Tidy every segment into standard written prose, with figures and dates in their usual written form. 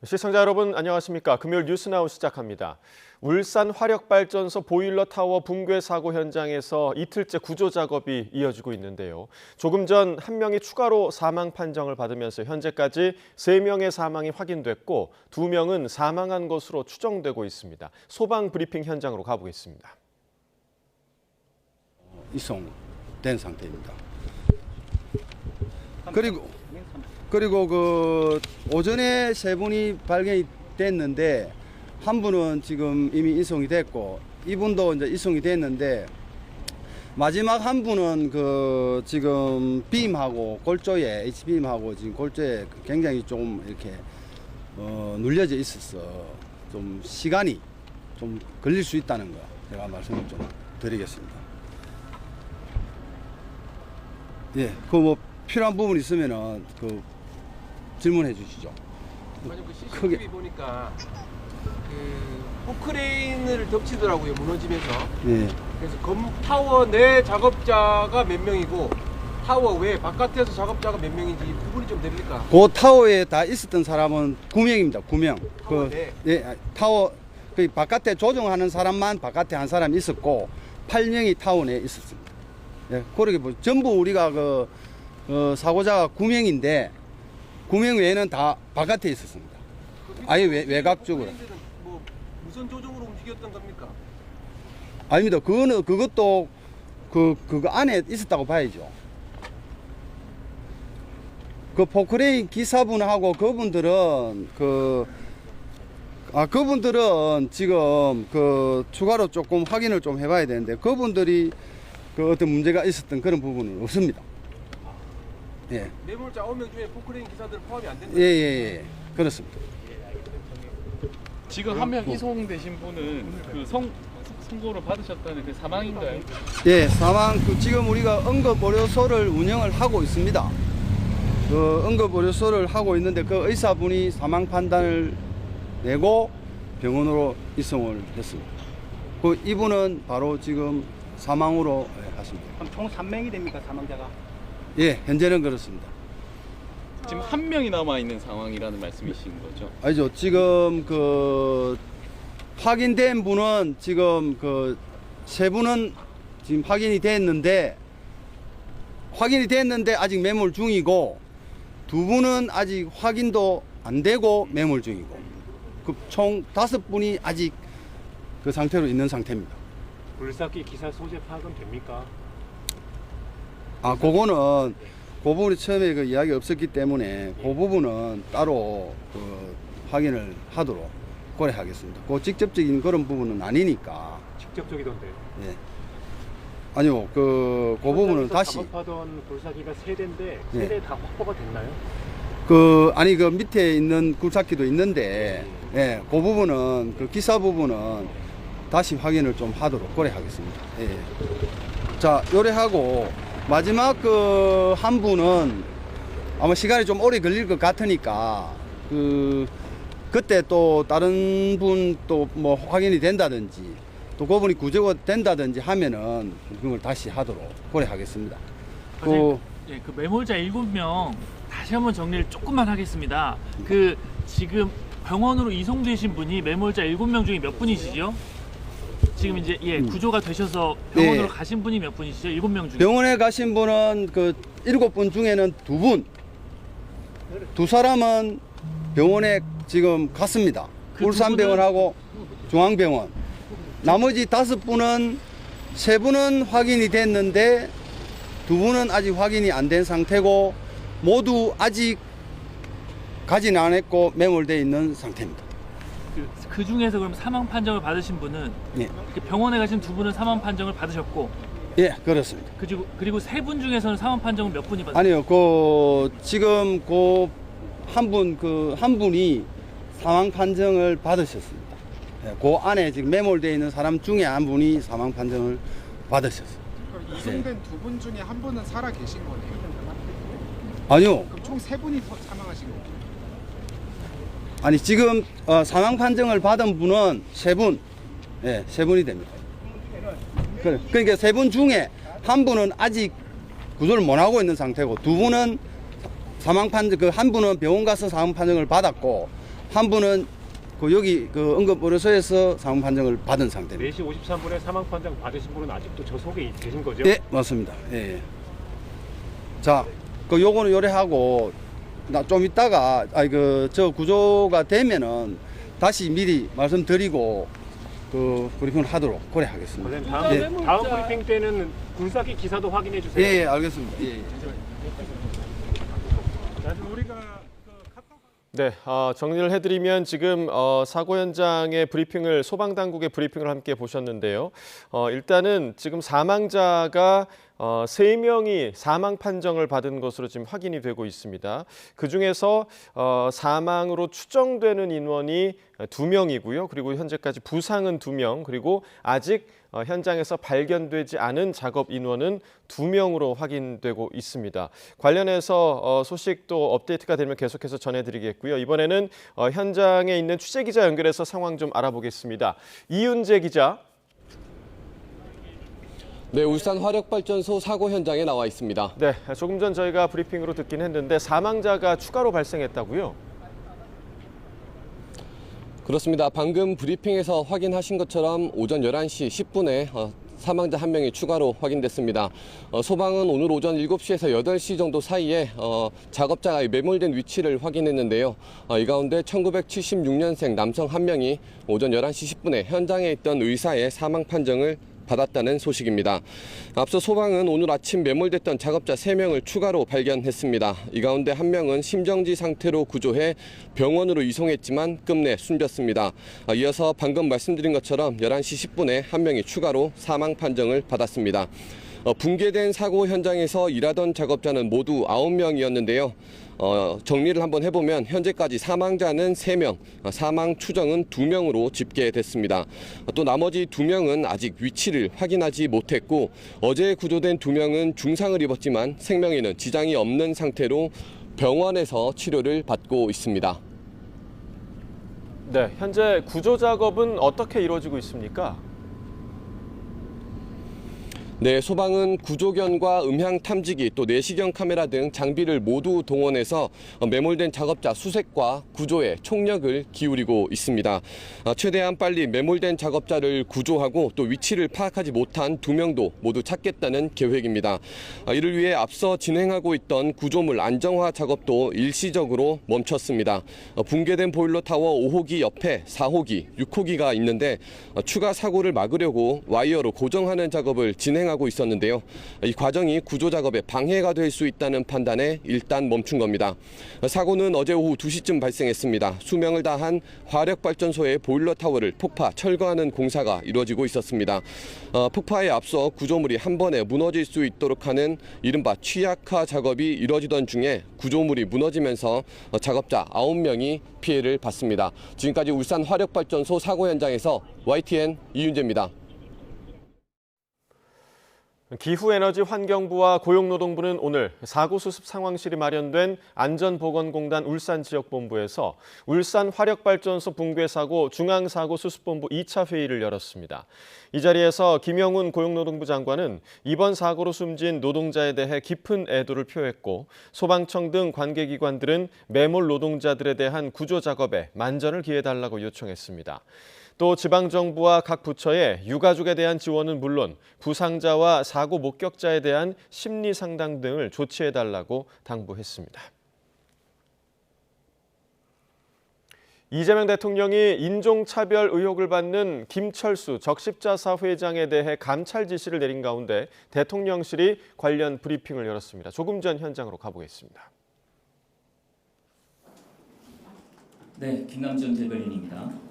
시청자 여러분 안녕하십니까? 금요일 뉴스나우 시작합니다. 울산 화력발전소 보일러 타워 붕괴 사고 현장에서 이틀째 구조 작업이 이어지고 있는데요. 조금 전 한 명이 추가로 사망 판정을 받으면서 현재까지 3명의 사망이 확인됐고 2명은 사망한 것으로 추정되고 있습니다. 소방 브리핑 현장으로 가보겠습니다. 이송된 상태입니다. 그리고 그 오전에 3분이 발견이 됐는데 한 분은 지금 이미 이송이 됐고 이분도 이제 이송이 됐는데 마지막 한 분은 그 지금 빔하고 골조에 H빔하고 지금 골조에 굉장히 좀 이렇게 눌려져 있어서 좀 시간이 좀 걸릴 수 있다는 거 제가 말씀을 좀 드리겠습니다. 예, 그 뭐 필요한 부분 있으면은 그 질문해 주시죠. 아니 그 CCTV 보니까 그 포크레인을 덮치더라고요, 무너지면서. 예. 그래서 타워 내 작업자가 몇 명이고 타워 외 바깥에서 작업자가 몇 명인지 구분이 좀 됩니까? 그 타워에 다 있었던 사람은 9명입니다. 9명. 타워 그 내. 예, 타워 그 바깥에 조정하는 사람만 바깥에 한 사람 있었고 8명이 타워 내에 있었습니다. 예, 그렇게 뭐 전부 우리가 사고자가 9명인데 9명 외에는 다 바깥에 있었습니다. 아예 외곽 쪽으로. 포크레인들은 뭐 무선 조종으로 움직였던 겁니까? 아닙니다. 그것도 그거 안에 있었다고 봐야죠. 그 포크레인 기사분하고 그분들은 그분들은 지금 추가로 조금 확인을 좀 해봐야 되는데 그분들이 어떤 문제가 있었던 그런 부분은 없습니다. 예. 매몰자 9명 중에 포크레인 기사들은 포함이 안 된다. 예. 그렇습니다. 지금 한 명 이송되신 분은 그 선고를 받으셨다는 그 사망인가요? 예, 사망 지금 우리가 응급의료소를 운영을 하고 있습니다. 그 응급의료소를 하고 있는데 그 의사분이 사망 판단을 내고 병원으로 이송을 했습니다. 그 이분은 바로 지금 사망으로 하십니다. 그럼 총 3명이 됩니까, 사망자가? 예, 현재는 그렇습니다. 지금 한 명이 남아 있는 상황이라는 말씀이신 거죠? 아니죠. 지금 확인된 분은 지금 3분은 지금 확인이 됐는데 아직 매몰 중이고 2분은 아직 확인도 안 되고 매몰 중이고 총 5분이 아직 그 상태로 있는 상태입니다. 불사기 기사 소재 파악은 됩니까? 그거는 그 부분이 처음에 그 이야기 없었기 때문에 그 부분은 따로 확인을 하도록 고려하겠습니다. 그 직접적인 그런 부분은 아니니까. 직접적이던데. 예. 아니요, 그 부분은 다시. 작업하던 불사기가 3대인데 예. 3대 다 확보가 됐나요? 그 밑에 있는 굴삭기도 있는데, 예, 그 부분은 기사 부분은 다시 확인을 좀 하도록 고려하겠습니다. 예. 자, 요래하고 마지막 한 분은 아마 시간이 좀 오래 걸릴 것 같으니까 그때 또 다른 분 또 뭐 확인이 된다든지 또 그분이 구조가 된다든지 하면은 그걸 다시 하도록 고려하겠습니다. 그 매몰자 7명 다시 한번 정리를 조금만 하겠습니다. 지금 병원으로 이송되신 분이 매몰자 7명 중에 몇 분이시죠? 지금 이제 구조가 되셔서 병원으로 가신 분이 몇 분이시죠? 7명 중에. 병원에 가신 분은 7분 중에는 2분. 2사람은 병원에 지금 갔습니다. 울산병원하고 중앙병원. 나머지 5분은 3분은 확인이 됐는데 2분은 아직 확인이 안 된 상태고 모두 아직 가지는 않았고 매몰되어 있는 상태입니다. 그 중에서 그럼 사망 판정을 받으신 분은 예. 병원에 가신 2분은 사망 판정을 받으셨고, 예, 그렇습니다. 그리고 3분 중에서는 사망 판정을 몇 분이 받으셨어요? 아니요, 지금 한 분이 사망 판정을 받으셨습니다. 예, 그 안에 지금 매몰되어 있는 사람 중에 한 분이 사망 판정을 받으셨어요. 이송된 2분 중에 한 분은 살아 계신 거네요. 아니요, 그럼 총 3분이 사망하신 거고. 아니 지금 사망 판정을 받은 분은 3분, 예, 3분이 됩니다. 그러니까 3분 중에 한 분은 아직 구조를 못 하고 있는 상태고 2분은 사망 판정 한 분은 병원 가서 사망 판정을 받았고 한 분은 그 여기 그 응급의료소에서 사망 판정을 받은 상태입니다. 4시 53분에 사망 판정 받으신 분은 아직도 저 속에 계신 거죠? 예, 맞습니다. 예. 예. 자, 그 요거는 요래하고 나 좀 이따가 저 구조가 되면은 다시 미리 말씀드리고 그 브리핑을 하도록 고려하겠습니다. 그럼 다음 브리핑 때는 굴삭기 기사도 확인해 주세요. 예, 예, 알겠습니다. 예, 예. 네, 정리를 해드리면 지금 사고 현장의 브리핑을 소방당국의 브리핑을 함께 보셨는데요. 일단은 지금 사망자가 3명이 사망 판정을 받은 것으로 지금 확인이 되고 있습니다. 그중에서 사망으로 추정되는 인원이 2명이고요. 그리고 현재까지 부상은 2명, 그리고 아직 현장에서 발견되지 않은 작업 인원은 2명으로 확인되고 있습니다. 관련해서 소식도 업데이트가 되면 계속해서 전해드리겠고요. 이번에는 현장에 있는 취재기자 연결해서 상황 좀 알아보겠습니다. 이윤재 기자. 네, 울산 화력발전소 사고 현장에 나와 있습니다. 네, 조금 전 저희가 브리핑으로 듣긴 했는데 사망자가 추가로 발생했다고요? 그렇습니다. 방금 브리핑에서 확인하신 것처럼 오전 11시 10분에 사망자 1명이 추가로 확인됐습니다. 소방은 오늘 오전 7시에서 8시 정도 사이에 작업자가 매몰된 위치를 확인했는데요. 이 가운데 1976년생 남성 1명이 오전 11시 10분에 현장에 있던 의사의 사망 판정을 받았다는 소식입니다. 앞서 소방은 오늘 아침 매몰됐던 작업자 3명을 추가로 발견했습니다. 이 가운데 1명은 심정지 상태로 구조해 병원으로 이송했지만 끝내 숨졌습니다. 이어서 방금 말씀드린 것처럼 11시 10분에 1명이 추가로 사망 판정을 받았습니다. 붕괴된 사고 현장에서 일하던 작업자는 모두 9명이었는데요. 정리를 한번 해보면 현재까지 사망자는 3명, 사망 추정은 2명으로 집계됐습니다. 또 나머지 2명은 아직 위치를 확인하지 못했고 어제 구조된 2명은 중상을 입었지만 생명에는 지장이 없는 상태로 병원에서 치료를 받고 있습니다. 네, 현재 구조 작업은 어떻게 이루어지고 있습니까? 네, 소방은 구조견과 음향 탐지기 또 내시경 카메라 등 장비를 모두 동원해서 매몰된 작업자 수색과 구조에 총력을 기울이고 있습니다. 최대한 빨리 매몰된 작업자를 구조하고 또 위치를 파악하지 못한 2명도 모두 찾겠다는 계획입니다. 이를 위해 앞서 진행하고 있던 구조물 안정화 작업도 일시적으로 멈췄습니다. 붕괴된 보일러 타워 5호기 옆에 4호기, 6호기가 있는데 추가 사고를 막으려고 와이어로 고정하는 작업을 진행하고 있었는데요. 이 과정이 구조 작업에 방해가 될 수 있다는 판단에 일단 멈춘 겁니다. 사고는 어제 오후 2시쯤 발생했습니다. 수명을 다한 화력발전소의 보일러 타워를 폭파, 철거하는 공사가 이루어지고 있었습니다. 폭파에 앞서 구조물이 한 번에 무너질 수 있도록 하는 이른바 취약화 작업이 이루어지던 중에 구조물이 무너지면서 작업자 9명이 피해를 봤습니다. 지금까지 울산 화력발전소 사고 현장에서 YTN 이윤재입니다. 기후에너지환경부와 고용노동부는 오늘 사고수습 상황실이 마련된 안전보건공단 울산지역본부에서 울산 화력발전소 붕괴사고 중앙사고수습본부 2차 회의를 열었습니다. 이 자리에서 김영훈 고용노동부 장관은 이번 사고로 숨진 노동자에 대해 깊은 애도를 표했고 소방청 등 관계기관들은 매몰 노동자들에 대한 구조작업에 만전을 기해달라고 요청했습니다. 또 지방정부와 각 부처에 유가족에 대한 지원은 물론 부상자와 사고 목격자에 대한 심리 상담 등을 조치해달라고 당부했습니다. 이재명 대통령이 인종차별 의혹을 받는 김철수 적십자사 회장에 대해 감찰 지시를 내린 가운데 대통령실이 관련 브리핑을 열었습니다. 조금 전 현장으로 가보겠습니다. 네, 김남준 대변인입니다.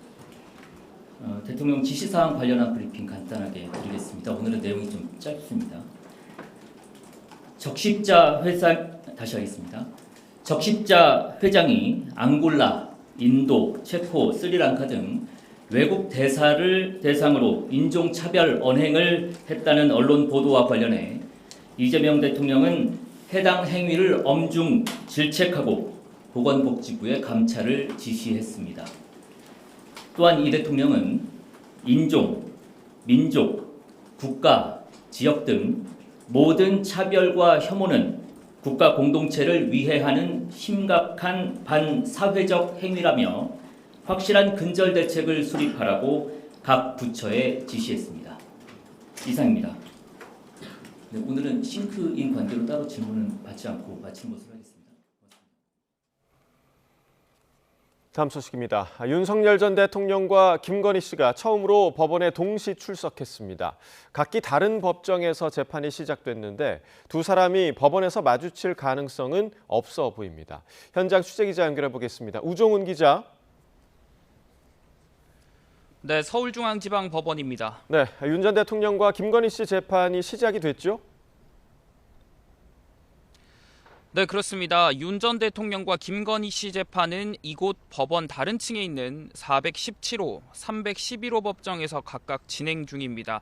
대통령 지시사항 관련한 브리핑 간단하게 드리겠습니다. 오늘은 내용이 좀 짧습니다. 적십자 회장, 다시 하겠습니다. 적십자 회장이 앙골라, 인도, 체코, 스리랑카 등 외국 대사를 대상으로 인종차별 언행을 했다는 언론 보도와 관련해 이재명 대통령은 해당 행위를 엄중 질책하고 보건복지부에 감찰을 지시했습니다. 또한 이 대통령은 인종, 민족, 국가, 지역 등 모든 차별과 혐오는 국가 공동체를 위해하는 심각한 반사회적 행위라며 확실한 근절 대책을 수립하라고 각 부처에 지시했습니다. 이상입니다. 네, 오늘은 싱크인 관계로 따로 질문은 받지 않고 마친 것으로 하겠습니다. 다음 소식입니다. 윤석열 전 대통령과 김건희 씨가 처음으로 법원에 동시 출석했습니다. 각기 다른 법정에서 재판이 시작됐는데 두 사람이 법원에서 마주칠 가능성은 없어 보입니다. 현장 취재기자 연결해 보겠습니다. 우종훈 기자. 네, 서울중앙지방법원입니다. 네, 윤 전 대통령과 김건희 씨 재판이 시작이 됐죠? 네, 그렇습니다. 윤 전 대통령과 김건희 씨 재판은 이곳 법원 다른 층에 있는 417호, 311호 법정에서 각각 진행 중입니다.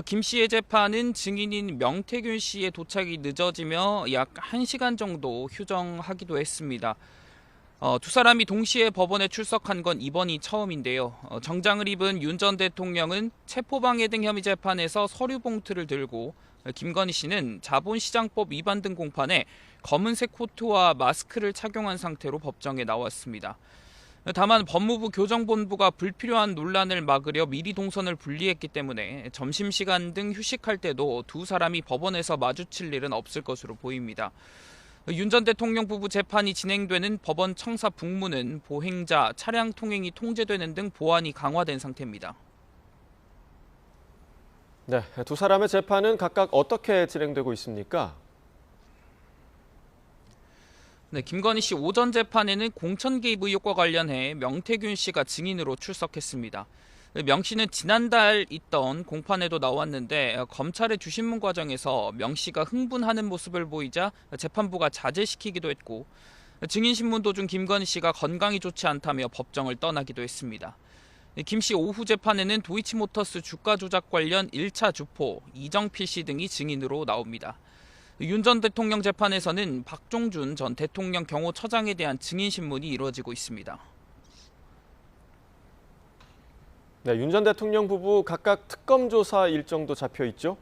김 씨의 재판은 증인인 명태균 씨의 도착이 늦어지며 약 1시간 정도 휴정하기도 했습니다. 두 사람이 동시에 법원에 출석한 건 이번이 처음인데요. 정장을 입은 윤 전 대통령은 체포방해 등 혐의 재판에서 서류 봉투를 들고 김건희 씨는 자본시장법 위반 등 공판에 검은색 코트와 마스크를 착용한 상태로 법정에 나왔습니다. 다만 법무부 교정본부가 불필요한 논란을 막으려 미리 동선을 분리했기 때문에 점심시간 등 휴식할 때도 두 사람이 법원에서 마주칠 일은 없을 것으로 보입니다. 윤 전 대통령 부부 재판이 진행되는 법원 청사 북문은 보행자, 차량 통행이 통제되는 등 보안이 강화된 상태입니다. 네, 두 사람의 재판은 각각 어떻게 진행되고 있습니까? 네, 김건희 씨 오전 재판에는 공천 개입 의혹과 관련해 명태균 씨가 증인으로 출석했습니다. 명 씨는 지난달 있던 공판에도 나왔는데 검찰의 주신문 과정에서 명 씨가 흥분하는 모습을 보이자 재판부가 자제시키기도 했고 증인 신문 도중 김건희 씨가 건강이 좋지 않다며 법정을 떠나기도 했습니다. 김 씨 오후 재판에는 도이치모터스 주가 조작 관련 1차 주포 이정필 씨 등이 증인으로 나옵니다. 윤 전 대통령 재판에서는 박종준 전 대통령 경호처장에 대한 증인 신문이 이루어지고 있습니다. 네, 윤 전 대통령 부부 각각 특검 조사 일정도 잡혀 있죠?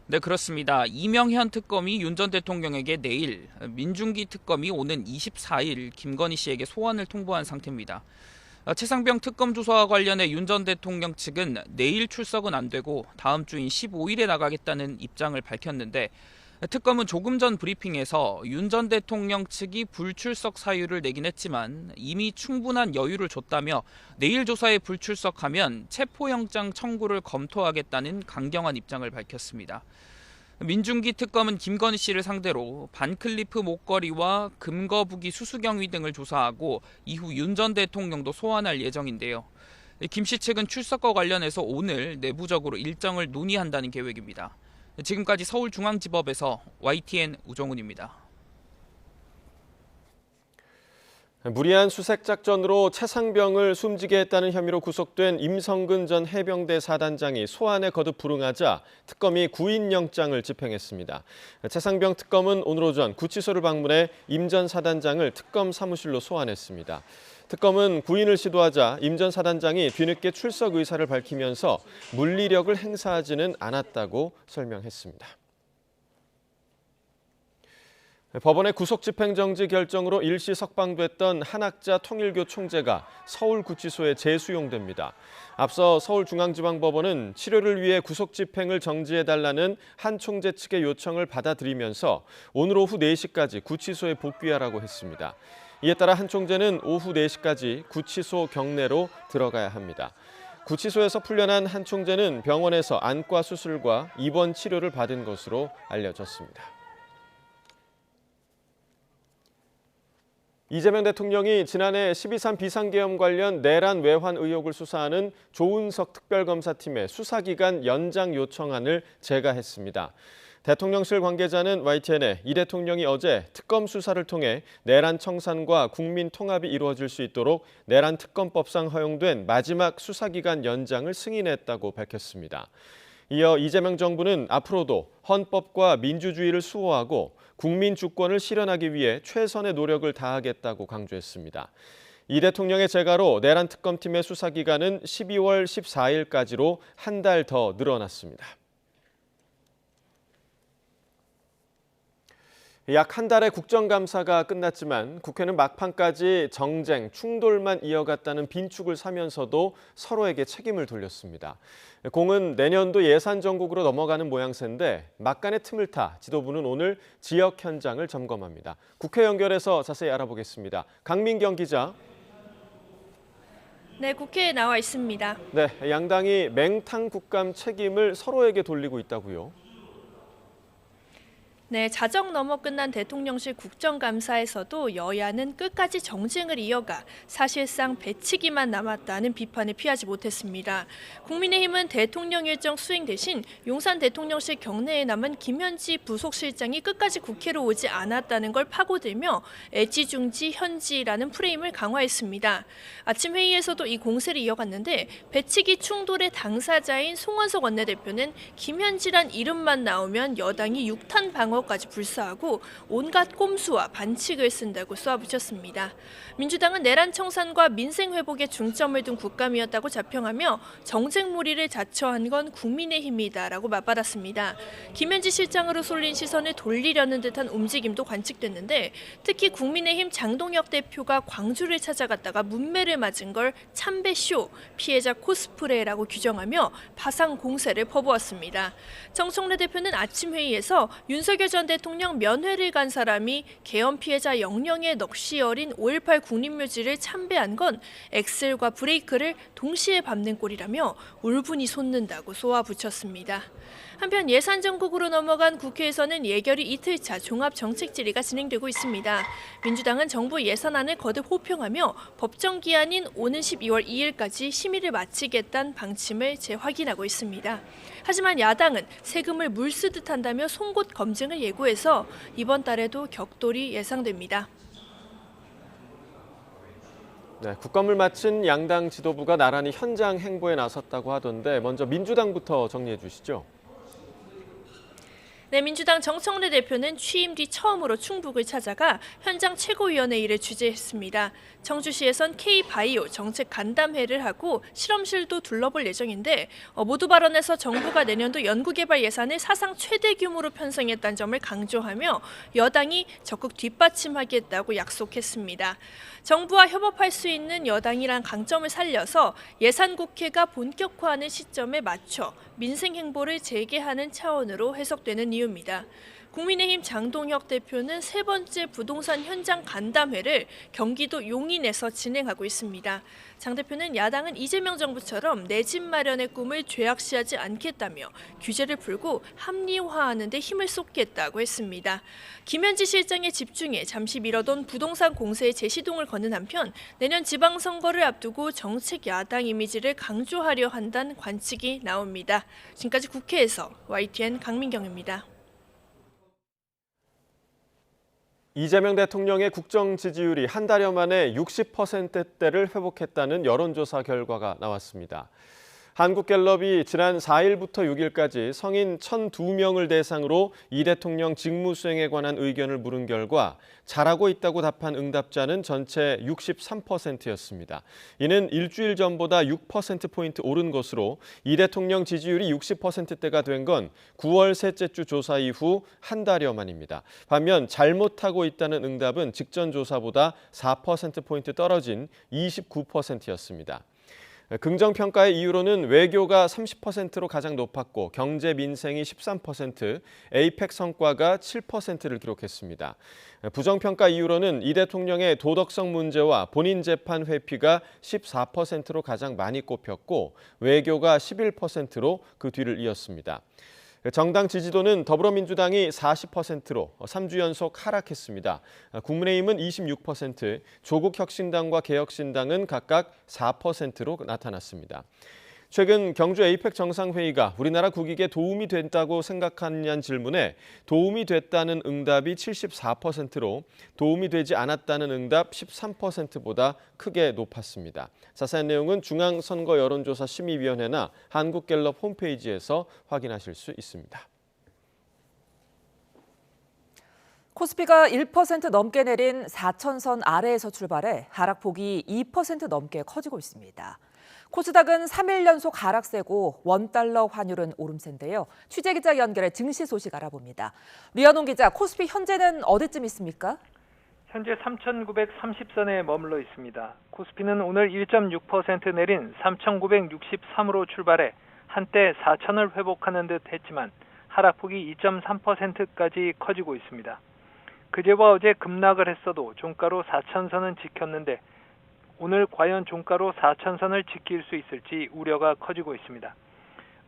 네, 그렇습니다. 이명현 특검이 윤 전 대통령에게 내일, 민중기 특검이 오는 24일 김건희 씨에게 소환을 통보한 상태입니다. 최상병 특검 조사와 관련해 윤 전 대통령 측은 내일 출석은 안 되고 다음 주인 15일에 나가겠다는 입장을 밝혔는데 특검은 조금 전 브리핑에서 윤 전 대통령 측이 불출석 사유를 내긴 했지만 이미 충분한 여유를 줬다며 내일 조사에 불출석하면 체포영장 청구를 검토하겠다는 강경한 입장을 밝혔습니다. 민중기 특검은 김건희 씨를 상대로 반클리프 목걸이와 금거북이 수수경위 등을 조사하고 이후 윤 전 대통령도 소환할 예정인데요. 김 씨 측은 출석과 관련해서 오늘 내부적으로 일정을 논의한다는 계획입니다. 지금까지 서울중앙지법에서 YTN 우정훈입니다. 무리한 수색 작전으로 최상병을 숨지게 했다는 혐의로 구속된 임성근 전 해병대 사단장이 소환에 거듭 불응하자 특검이 구인영장을 집행했습니다. 최상병 특검은 오늘 오전 구치소를 방문해 임 전 사단장을 특검 사무실로 소환했습니다. 특검은 구인을 시도하자 임 전 사단장이 뒤늦게 출석 의사를 밝히면서 물리력을 행사하지는 않았다고 설명했습니다. 법원의 구속집행정지 결정으로 일시 석방됐던 한학자 통일교 총재가 서울구치소에 재수용됩니다. 앞서 서울중앙지방법원은 치료를 위해 구속집행을 정지해달라는 한 총재 측의 요청을 받아들이면서 오늘 오후 4시까지 구치소에 복귀하라고 했습니다. 이에 따라 한 총재는 오후 4시까지 구치소 경내로 들어가야 합니다. 구치소에서 풀려난 한 총재는 병원에서 안과 수술과 입원 치료를 받은 것으로 알려졌습니다. 이재명 대통령이 지난해 12.3 비상계엄 관련 내란 외환 의혹을 수사하는 조은석 특별검사팀의 수사기간 연장 요청안을 제가했습니다. 대통령실 관계자는 YTN에 이 대통령이 어제 특검 수사를 통해 내란 청산과 국민 통합이 이루어질 수 있도록 내란 특검법상 허용된 마지막 수사기간 연장을 승인했다고 밝혔습니다. 이어 이재명 정부는 앞으로도 헌법과 민주주의를 수호하고 국민 주권을 실현하기 위해 최선의 노력을 다하겠다고 강조했습니다. 이 대통령의 재가로 내란 특검팀의 수사 기간은 12월 14일까지로 한 달 더 늘어났습니다. 약 한 달의 국정감사가 끝났지만 국회는 막판까지 정쟁, 충돌만 이어갔다는 빈축을 사면서도 서로에게 책임을 돌렸습니다. 공은 내년도 예산 정국으로 넘어가는 모양새인데 막간의 틈을 타 지도부는 오늘 지역 현장을 점검합니다. 국회 연결해서 자세히 알아보겠습니다. 강민경 기자. 네, 국회에 나와 있습니다. 네, 양당이 맹탕 국감 책임을 서로에게 돌리고 있다고요? 네, 자정 넘어 끝난 대통령실 국정감사에서도 여야는 끝까지 정쟁을 이어가 사실상 배치기만 남았다는 비판을 피하지 못했습니다. 국민의힘은 대통령 일정 수행 대신 용산 대통령실 경내에 남은 김현지 부속실장이 끝까지 국회로 오지 않았다는 걸 파고들며 애지중지 현지라는 프레임을 강화했습니다. 아침 회의에서도 이 공세를 이어갔는데 배치기 충돌의 당사자인 송원석 원내대표는 김현지란 이름만 나오면 여당이 육탄 방어 까지 불사하고 온갖 꼼수와 반칙을 쓴다고 쏘아붙였습니다. 민주당은 내란 청산과 민생 회복에 중점을 둔 국감이었다고 자평하며 정쟁몰이를 자처한 건 국민의힘이다라고 맞받았습니다. 김현지 실장으로 쏠린 시선을 돌리려는 듯한 움직임도 관측됐는데 특히 국민의힘 장동혁 대표가 광주를 찾아갔다가 문매를 맞은 걸 참배쇼, 피해자 코스프레라고 규정하며 파상 공세를 퍼부었습니다. 정청래 대표는 아침 회의에서 윤석열 전 대통령 면회를 간 사람이 계엄 피해자 영령의 넋이 어린 5.18 국립묘지를 참배한 건 엑셀과 브레이크를 동시에 밟는 꼴이라며 울분이 솟는다고 쏘아붙였습니다. 한편 예산 정국으로 넘어간 국회에서는 예결위 이틀차 종합정책 질의가 진행되고 있습니다. 민주당은 정부 예산안을 거듭 호평하며 법정 기한인 오는 12월 2일까지 심의를 마치겠다는 방침을 재확인하고 있습니다. 하지만 야당은 세금을 물쓰듯 한다며 송곳 검증을 예고해서 이번 달에도 격돌이 예상됩니다. 네, 국감을 마친 양당 지도부가 나란히 현장 행보에 나섰다고 하던데 먼저 민주당부터 정리해 주시죠. 네, 민주당 정청래 대표는 취임 뒤 처음으로 충북을 찾아가 현장 최고위원회의를 주재했습니다. 청주시에선 K바이오 정책 간담회를 하고 실험실도 둘러볼 예정인데 모두 발언에서 정부가 내년도 연구개발 예산을 사상 최대 규모로 편성했다는 점을 강조하며 여당이 적극 뒷받침하겠다고 약속했습니다. 정부와 협업할 수 있는 여당이란 강점을 살려서 예산국회가 본격화하는 시점에 맞춰 민생 행보를 재개하는 차원으로 해석되는 이유입니다. 국민의힘 장동혁 대표는 세 번째 부동산 현장 간담회를 경기도 용인에서 진행하고 있습니다. 장 대표는 야당은 이재명 정부처럼 내 집 마련의 꿈을 죄악시하지 않겠다며 규제를 풀고 합리화하는 데 힘을 쏟겠다고 했습니다. 김현지 실장에 집중해 잠시 미뤄둔 부동산 공세에 재시동을 거는 한편 내년 지방선거를 앞두고 정책 야당 이미지를 강조하려 한다는 관측이 나옵니다. 지금까지 국회에서 YTN 강민경입니다. 이재명 대통령의 국정 지지율이 한 달여 만에 60%대를 회복했다는 여론조사 결과가 나왔습니다. 한국갤럽이 지난 4일부터 6일까지 성인 1,002명을 대상으로 이 대통령 직무 수행에 관한 의견을 물은 결과 잘하고 있다고 답한 응답자는 전체 63%였습니다. 이는 일주일 전보다 6%포인트 오른 것으로 이 대통령 지지율이 60%대가 된 건 9월 셋째 주 조사 이후 한 달여 만입니다. 반면 잘못하고 있다는 응답은 직전 조사보다 4%포인트 떨어진 29%였습니다. 긍정평가의 이유로는 외교가 30%로 가장 높았고 경제 민생이 13%, 에이펙 성과가 7%를 기록했습니다. 부정평가 이유로는 이 대통령의 도덕성 문제와 본인 재판 회피가 14%로 가장 많이 꼽혔고 외교가 11%로 그 뒤를 이었습니다. 정당 지지도는 더불어민주당이 40%로 3주 연속 하락했습니다. 국민의힘은 26%, 조국혁신당과 개혁신당은 각각 4%로 나타났습니다. 최근 경주 에이펙 정상회의가 우리나라 국익에 도움이 된다고 생각하느냐는 질문에 도움이 됐다는 응답이 74%로 도움이 되지 않았다는 응답 13%보다 크게 높았습니다. 자세한 내용은 중앙선거여론조사심의위원회나 한국갤럽 홈페이지에서 확인하실 수 있습니다. 코스피가 1% 넘게 내린 4,000선 아래에서 출발해 하락폭이 2% 넘게 커지고 있습니다. 코스닥은 3일 연속 하락세고 원달러 환율은 오름세인데요. 취재기자 연결해 증시 소식 알아봅니다. 류현웅 기자, 코스피 현재는 어디쯤 있습니까? 현재 3,930선에 머물러 있습니다. 코스피는 오늘 1.6% 내린 3,963으로 출발해 한때 4,000을 회복하는 듯 했지만 하락폭이 2.3%까지 커지고 있습니다. 그제와 어제 급락을 했어도 종가로 4,000선은 지켰는데 오늘 과연 종가로 4,000선을 지킬 수 있을지 우려가 커지고 있습니다.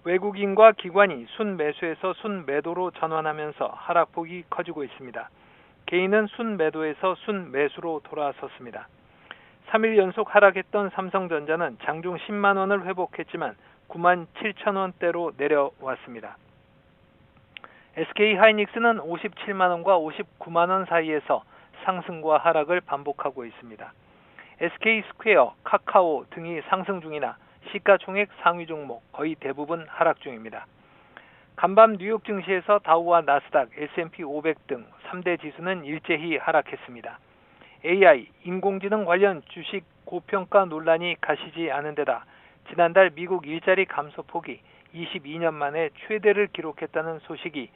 외국인과 기관이 순매수에서 순매도로 전환하면서 하락폭이 커지고 있습니다. 개인은 순매도에서 순매수로 돌아섰습니다. 3일 연속 하락했던 삼성전자는 장중 10만 원을 회복했지만 9만 7천 원대로 내려왔습니다. SK하이닉스는 57만 원과 59만 원 사이에서 상승과 하락을 반복하고 있습니다. SK스퀘어, 카카오 등이 상승 중이나 시가총액 상위 종목 거의 대부분 하락 중입니다. 간밤 뉴욕 증시에서 다우와 나스닥, S&P 500 등 3대 지수는 일제히 하락했습니다. AI, 인공지능 관련 주식 고평가 논란이 가시지 않은 데다 지난달 미국 일자리 감소폭이 22년 만에 최대를 기록했다는 소식이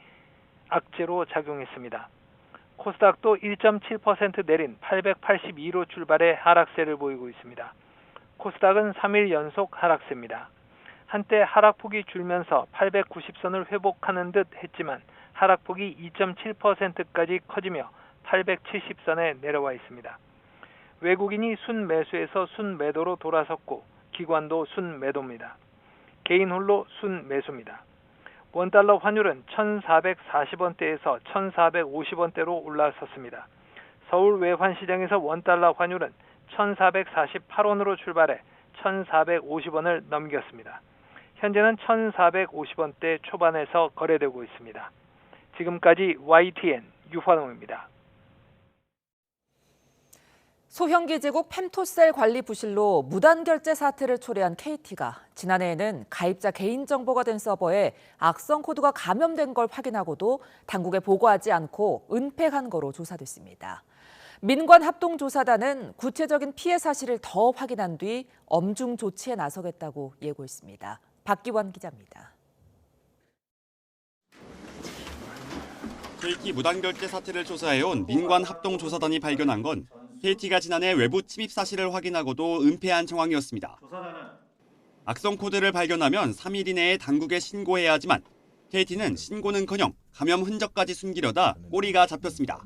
악재로 작용했습니다. 코스닥도 1.7% 내린 882로 출발해 하락세를 보이고 있습니다. 코스닥은 3일 연속 하락세입니다. 한때 하락폭이 줄면서 890선을 회복하는 듯 했지만 하락폭이 2.7%까지 커지며 870선에 내려와 있습니다. 외국인이 순매수에서 순매도로 돌아섰고 기관도 순매도입니다. 개인 홀로 순매수입니다. 원달러 환율은 1,440원대에서 1,450원대로 올라섰습니다. 서울 외환시장에서 원달러 환율은 1,448원으로 출발해 1,450원을 넘겼습니다. 현재는 1,450원대 초반에서 거래되고 있습니다. 지금까지 YTN 유환홍입니다. 소형기지국 펜토셀 관리 부실로 무단결제 사태를 초래한 KT가 지난해에는 가입자 개인정보가 된 서버에 악성 코드가 감염된 걸 확인하고도 당국에 보고하지 않고 은폐한 거로 조사됐습니다. 민관합동조사단은 구체적인 피해 사실을 더 확인한 뒤 엄중 조치에 나서겠다고 예고했습니다. 박기원 기자입니다. KT 무단결제 사태를 조사해온 민관합동조사단이 발견한 건 KT가 지난해 외부 침입 사실을 확인하고도 은폐한 정황이었습니다. 악성 코드를 발견하면 3일 이내에 당국에 신고해야 하지만 KT는 신고는커녕 감염 흔적까지 숨기려다 꼬리가 잡혔습니다.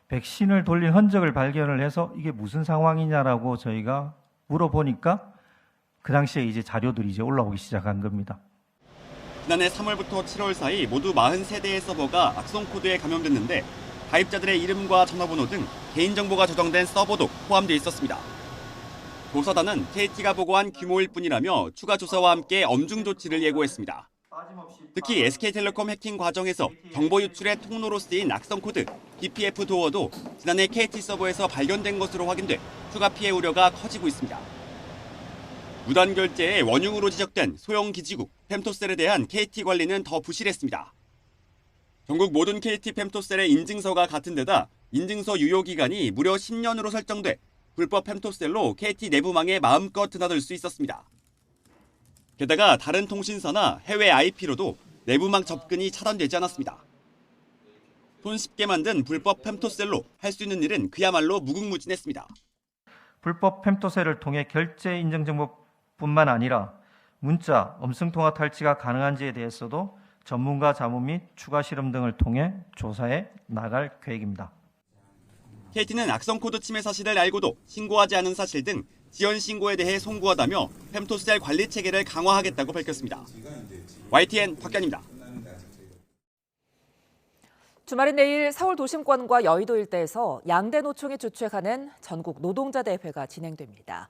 백신을 돌린 흔적을 발견을 해서 이게 무슨 상황이냐라고 저희가 물어보니까 그 당시에 이제 자료들이 이제 올라오기 시작한 겁니다. 지난해 3월부터 7월 사이 모두 43대의 서버가 악성 코드에 감염됐는데 가입자들의 이름과 전화번호 등 개인정보가 저장된 서버도 포함되어 있었습니다. 조사단은 KT가 보고한 규모일 뿐이라며 추가 조사와 함께 엄중 조치를 예고했습니다. 특히 SK텔레콤 해킹 과정에서 정보 유출의 통로로 쓰인 악성 코드 BPF 도어도 지난해 KT 서버에서 발견된 것으로 확인돼 추가 피해 우려가 커지고 있습니다. 무단결제의 원흉으로 지적된 소형 기지국 펜토셀에 대한 KT 관리는 더 부실했습니다. 전국 모든 KT 펜토셀의 인증서가 같은 데다 인증서 유효기간이 무려 10년으로 설정돼 불법 펜토셀로 KT 내부망에 마음껏 드나들 수 있었습니다. 게다가 다른 통신사나 해외 IP로도 내부망 접근이 차단되지 않았습니다. 손쉽게 만든 불법 펜토셀로 할 수 있는 일은 그야말로 무궁무진했습니다. 불법 펜토셀을 통해 결제 인증 정보뿐만 아니라 문자, 음성통화 탈취가 가능한지에 대해서도 전문가 자문 및 추가 실험 등을 통해 조사해 나갈 계획입니다. KT는 악성 코드 침해 사실을 알고도 신고하지 않은 사실 등 지연 신고에 대해 송구하다며 펜토셀 관리 체계를 강화하겠다고 밝혔습니다. YTN 박견입니다. 주말인 내일 서울 도심권과 여의도 일대에서 양대 노총이 주최하는 전국 노동자 대회가 진행됩니다.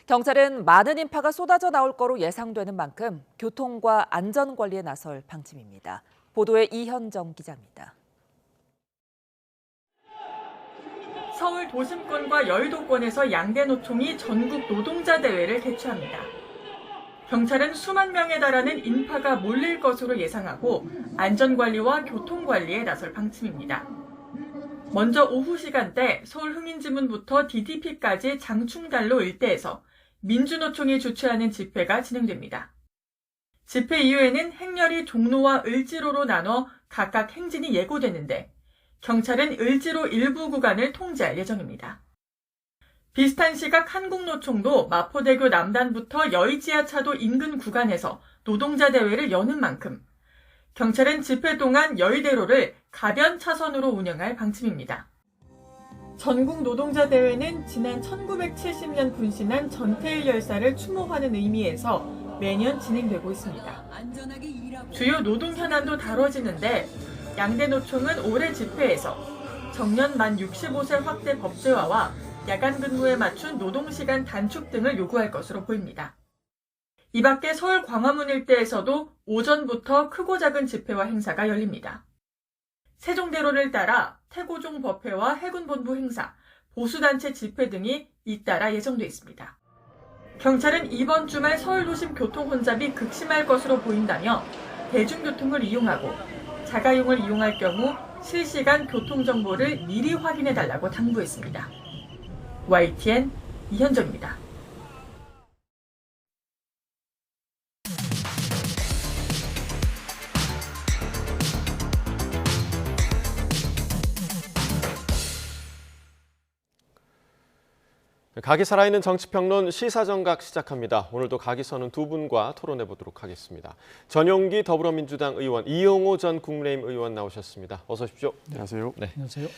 경찰은 많은 인파가 쏟아져 나올 거로 예상되는 만큼 교통과 안전 관리에 나설 방침입니다. 보도에 이현정 기자입니다. 서울 도심권과 여의도권에서 양대 노총이 전국 노동자 대회를 개최합니다. 경찰은 수만 명에 달하는 인파가 몰릴 것으로 예상하고 안전관리와 교통관리에 나설 방침입니다. 먼저 오후 시간대 서울 흥인지문부터 DDP까지 장충달로 일대에서 민주노총이 주최하는 집회가 진행됩니다. 집회 이후에는 행렬이 종로와 을지로로 나눠 각각 행진이 예고되는데 경찰은 을지로 일부 구간을 통제할 예정입니다. 비슷한 시각 한국노총도 마포대교 남단부터 여의지하차도 인근 구간에서 노동자 대회를 여는 만큼 경찰은 집회 동안 여의대로를 가변 차선으로 운영할 방침입니다. 전국 노동자 대회는 지난 1970년 분신한 전태일 열사를 추모하는 의미에서 매년 진행되고 있습니다. 주요 노동 현안도 다뤄지는데 양대 노총은 올해 집회에서 정년 만 65세 확대 법제화와 야간 근무에 맞춘 노동시간 단축 등을 요구할 것으로 보입니다. 이 밖에 서울 광화문 일대에서도 오전부터 크고 작은 집회와 행사가 열립니다. 세종대로를 따라 태고종 법회와 해군본부 행사, 보수단체 집회 등이 잇따라 예정돼 있습니다. 경찰은 이번 주말 서울 도심 교통 혼잡이 극심할 것으로 보인다며 대중교통을 이용하고 자가용을 이용할 경우 실시간 교통정보를 미리 확인해달라고 당부했습니다. YTN 이현정입니다. 각이 살아있는 정치평론 시사정각 시작합니다. 오늘도 각이 서는 두 분과 토론해 보도록 하겠습니다. 전용기 더불어민주당 의원, 이용호 전 국민의힘 의원 나오셨습니다. 어서 오십시오. 안녕하세요. 네. 안녕하세요.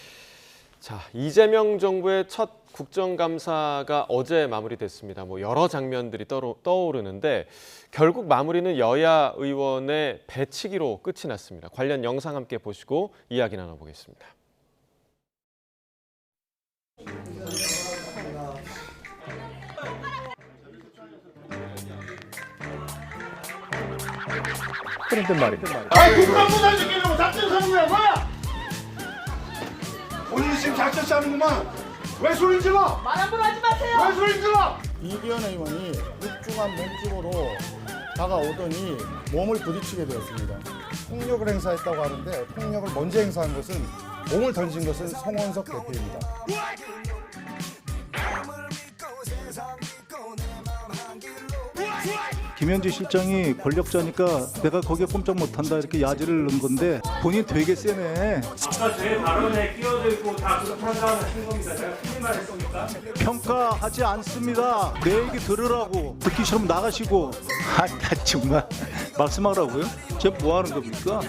자, 이재명 정부의 첫 국정감사가 어제 마무리됐습니다. 여러 장면들이 떠오르는데 결국 마무리는 여야 의원의 배치기로 끝이 났습니다. 관련 영상 함께 보시고 이야기 나눠보겠습니다. 그런데 말이야. 아니 국가부산 시키려고 작전 세운 거야 뭐야? 오늘 지금 작전 짜는구만. 왜 소리 질러? 말 함부로 하지 마세요. 왜 소리 질러? 이기현 의원이 육중한 몸집으로 다가오더니 몸을 부딪히게 되었습니다. 폭력을 행사했다고 하는데 폭력을 먼저 행사한 것은 몸을 던진 것은 송원석 대표입니다. 김현지 실장이 권력자니까 내가 거기에 꼼짝 못한다 이렇게 야지를 넣은 건데 본인 되게 세네. 아까 제 발언에 끼어들고 다 그렇게 판단하신 겁니다. 제가 틀린 말 했습니까? 평가하지 않습니다. 내 얘기 들으라고. 듣기 싫으면 나가시고. 나 정말 말씀하라고요? 제가 뭐 하는 겁니까?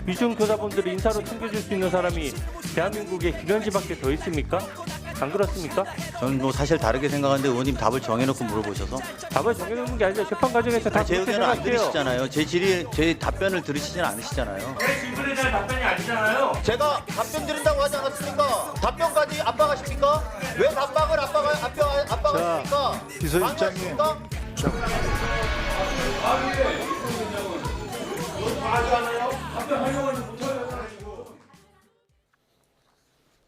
위중교사분들을 인사로 챙겨줄 수 있는 사람이 대한민국에 김현지밖에 더 있습니까? 안 그렇습니까? 저는 사실 다르게 생각하는데 의원님 답을 정해놓고 물어보셔서 답을 정해놓는 게 아니라 재판 과정에서 다 제 그렇게 의견을 안 생각해요. 들으시잖아요. 제 답변을 들으시진 않으시잖아요. 제 질문에 대한 답변이 아니잖아요. 제가 답변 드린다고 하지 않았습니까? 답변까지 압박하십니까? 왜 답박을 압박하십니까? 비서실장님.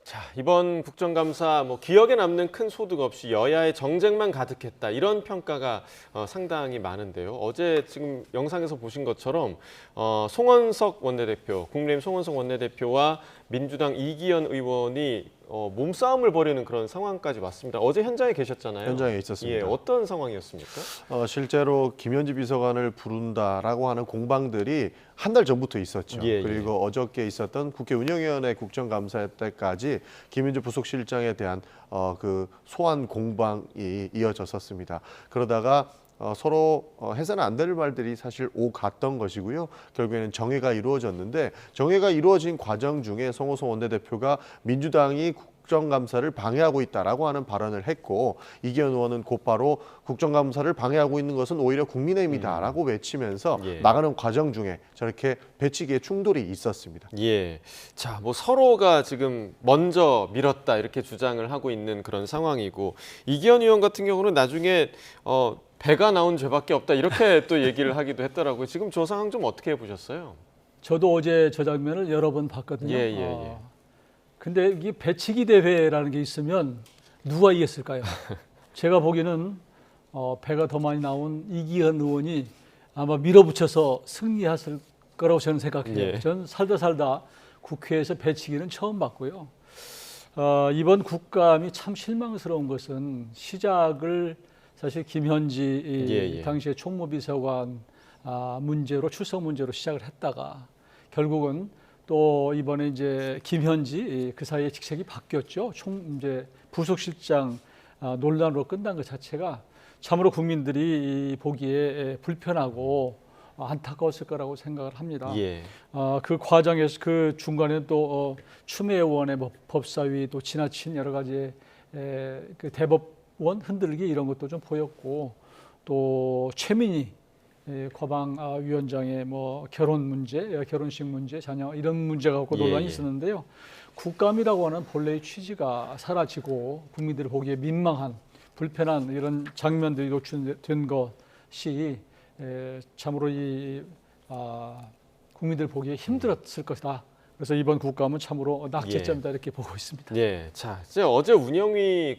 자, 이번 국정감사 기억에 남는 큰 소득 없이 여야의 정쟁만 가득했다. 이런 평가가 상당히 많은데요. 어제 지금 영상에서 보신 것처럼 송원석 원내대표, 국민의힘 송원석 원내대표와 민주당 이기현 의원이 몸싸움을 벌이는 그런 상황까지 왔습니다. 어제 현장에 계셨잖아요. 현장에 있었습니다. 예, 어떤 상황이었습니까? 실제로 김현지 비서관을 부른다라고 하는 공방들이 한 달 전부터 있었죠. 예, 그리고 어저께 있었던 국회 운영위원회 국정감사 때까지 김현지 부속실장에 대한 그 소환 공방이 이어졌었습니다. 그러다가 서로 해서는 안 될 말들이 사실 오갔던 것이고요. 결국에는 정회가 이루어졌는데 정회가 이루어진 과정 중에 송호선 원내대표가 민주당이 국정감사를 방해하고 있다라고 하는 발언을 했고 이기현 의원은 곧바로 국정감사를 방해하고 있는 것은 오히려 국민의힘이다라고 외치면서 나가는 과정 중에 저렇게 배치기의 충돌이 있었습니다. 예, 자, 서로가 지금 먼저 밀었다 이렇게 주장을 하고 있는 그런 상황이고 이기현 의원 같은 경우는 나중에 배가 나온 죄밖에 없다 이렇게 또 얘기를 하기도 했더라고요. 지금 저 상황 좀 어떻게 보셨어요? 저도 어제 저 장면을 여러 번 봤거든요. 예. 근데 이게 배치기 대회라는 게 있으면 누가 이겼을까요? 제가 보기에는 배가 더 많이 나온 이기현 의원이 아마 밀어붙여서 승리했을 거라고 저는 생각해요. 예. 전 살다 국회에서 배치기는 처음 봤고요. 이번 국감이 참 실망스러운 것은 시작을 사실 김현지 당시에 총무비서관 문제로 출석 문제로 시작을 했다가 결국은 또 이번에 이제 김현지 그 사이에 직책이 바뀌었죠. 이제 부속실장 논란으로 끝난 것 자체가 참으로 국민들이 보기에 불편하고 안타까웠을 거라고 생각을 합니다. 그 과정에서 그 중간에 또 추미애 의원의 법사위 또 지나친 여러 가지 그 대법원 흔들기 이런 것도 좀 보였고 또 최민희 과방위원장의 뭐 결혼 문제, 결혼식 문제, 자녀 이런 문제 갖고 논란이 있었는데요. 국감이라고 하는 본래의 취지가 사라지고 국민들이 보기에 민망한 불편한 이런 장면들이 노출된 것이 참으로 국민들 보기에 힘들었을 것이다. 그래서 이번 국감은 참으로 낙제점이다 이렇게 보고 있습니다. 자, 이제 어제 운영위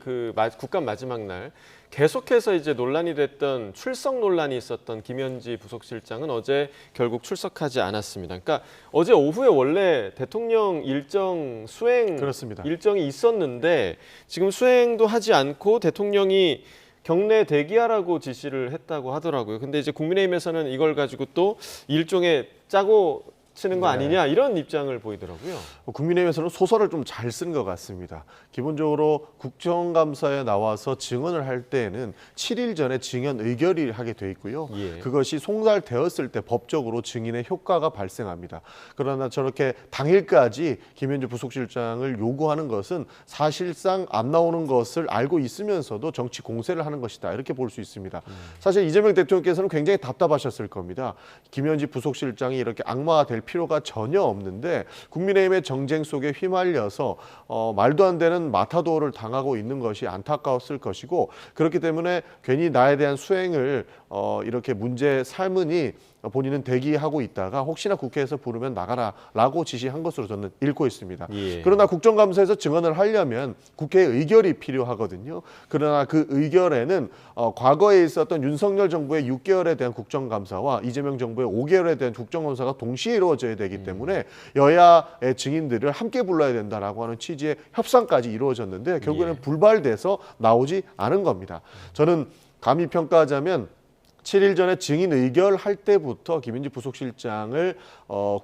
국감 마지막 날 계속해서 이제 논란이 됐던 출석 논란이 있었던 김현지 부속실장은 어제 결국 출석하지 않았습니다. 그러니까 어제 오후에 원래 대통령 일정 수행 일정이 있었는데 지금 수행도 하지 않고 대통령이 경내 대기하라고 지시를 했다고 하더라고요. 근데 이제 국민의힘에서는 이걸 가지고 또 일종의 짜고 치는 거 아니냐 이런 입장을 보이더라고요. 국민의힘에서는 소설을 좀 잘 쓴 것 같습니다. 기본적으로 국정감사에 나와서 증언을 할 때에는 7일 전에 증언 의결을 하게 돼 있고요. 그것이 송달되었을 때 법적으로 증인의 효과가 발생합니다. 그러나 저렇게 당일까지 김현지 부속실장을 요구하는 것은 사실상 안 나오는 것을 알고 있으면서도 정치 공세를 하는 것이다. 이렇게 볼 수 있습니다. 사실 이재명 대통령께서는 굉장히 답답하셨을 겁니다. 김현지 부속실장이 이렇게 악마화될 필요가 전혀 없는데 국민의힘의 정쟁 속에 휘말려서 말도 안 되는 마타도어를 당하고 있는 것이 안타까웠을 것이고 그렇기 때문에 괜히 나에 대한 수행을 이렇게 문제 삼으니 본인은 대기하고 있다가 혹시나 국회에서 부르면 나가라라고 지시한 것으로 저는 읽고 있습니다. 그러나 국정감사에서 증언을 하려면 국회의 의결이 필요하거든요. 그러나 그 의결에는 과거에 있었던 윤석열 정부의 6개월에 대한 국정감사와 이재명 정부의 5개월에 대한 국정감사가 동시에 이루어져야 되기 때문에 여야의 증인들을 함께 불러야 된다라고 하는 취지의 협상까지 이루어졌는데 결국에는 불발돼서 나오지 않은 겁니다. 저는 감히 평가하자면 7일 전에 증인 의결할 때부터 김현지 부속실장을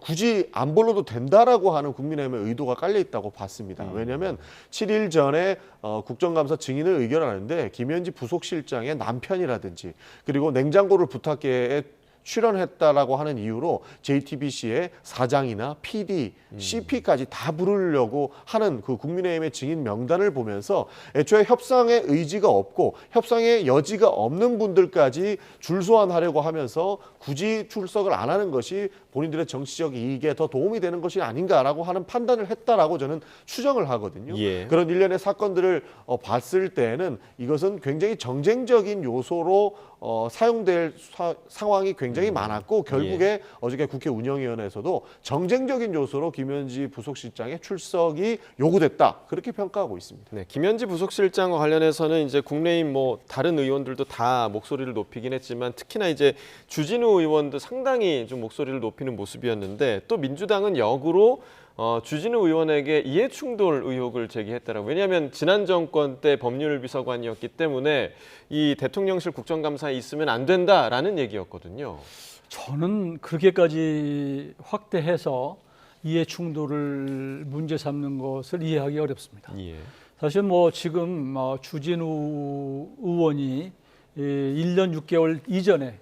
굳이 안 불러도 된다라고 하는 국민의힘의 의도가 깔려 있다고 봤습니다. 왜냐하면 7일 전에 국정감사 증인을 의결하는데 김현지 부속실장의 남편이라든지 그리고 냉장고를 부탁해에 출연했다라고 하는 이유로 JTBC의 사장이나 PD, CP까지 다 부르려고 하는 그 국민의힘의 증인 명단을 보면서 애초에 협상의 의지가 없고 협상의 여지가 없는 분들까지 줄소환하려고 하면서 굳이 출석을 안 하는 것이 본인들의 정치적 이익에 더 도움이 되는 것이 아닌가라고 하는 판단을 했다라고 저는 추정을 하거든요. 그런 일련의 사건들을 봤을 때는 이것은 굉장히 정쟁적인 요소로 사용될 상황이 굉장히 많았고 결국에 어저께 국회 운영위원회에서도 정쟁적인 요소로 김현지 부속실장의 출석이 요구됐다 그렇게 평가하고 있습니다. 김현지 부속실장과 관련해서는 이제 국내인 뭐 다른 의원들도 다 목소리를 높이긴 했지만 특히나 이제 주진우 의원도 상당히 좀 목소리를 높이는 모습이었는데 또 민주당은 역으로 주진우 의원에게 이해충돌 의혹을 제기했다라고. 왜냐하면 지난 정권 때 법률비서관이었기 때문에 이 대통령실 국정감사에 있으면 안 된다라는 얘기였거든요. 저는 그렇게까지 확대해서 이해충돌을 문제 삼는 것을 이해하기 어렵습니다. 사실 뭐 지금 주진우 의원이 1년 6개월 이전에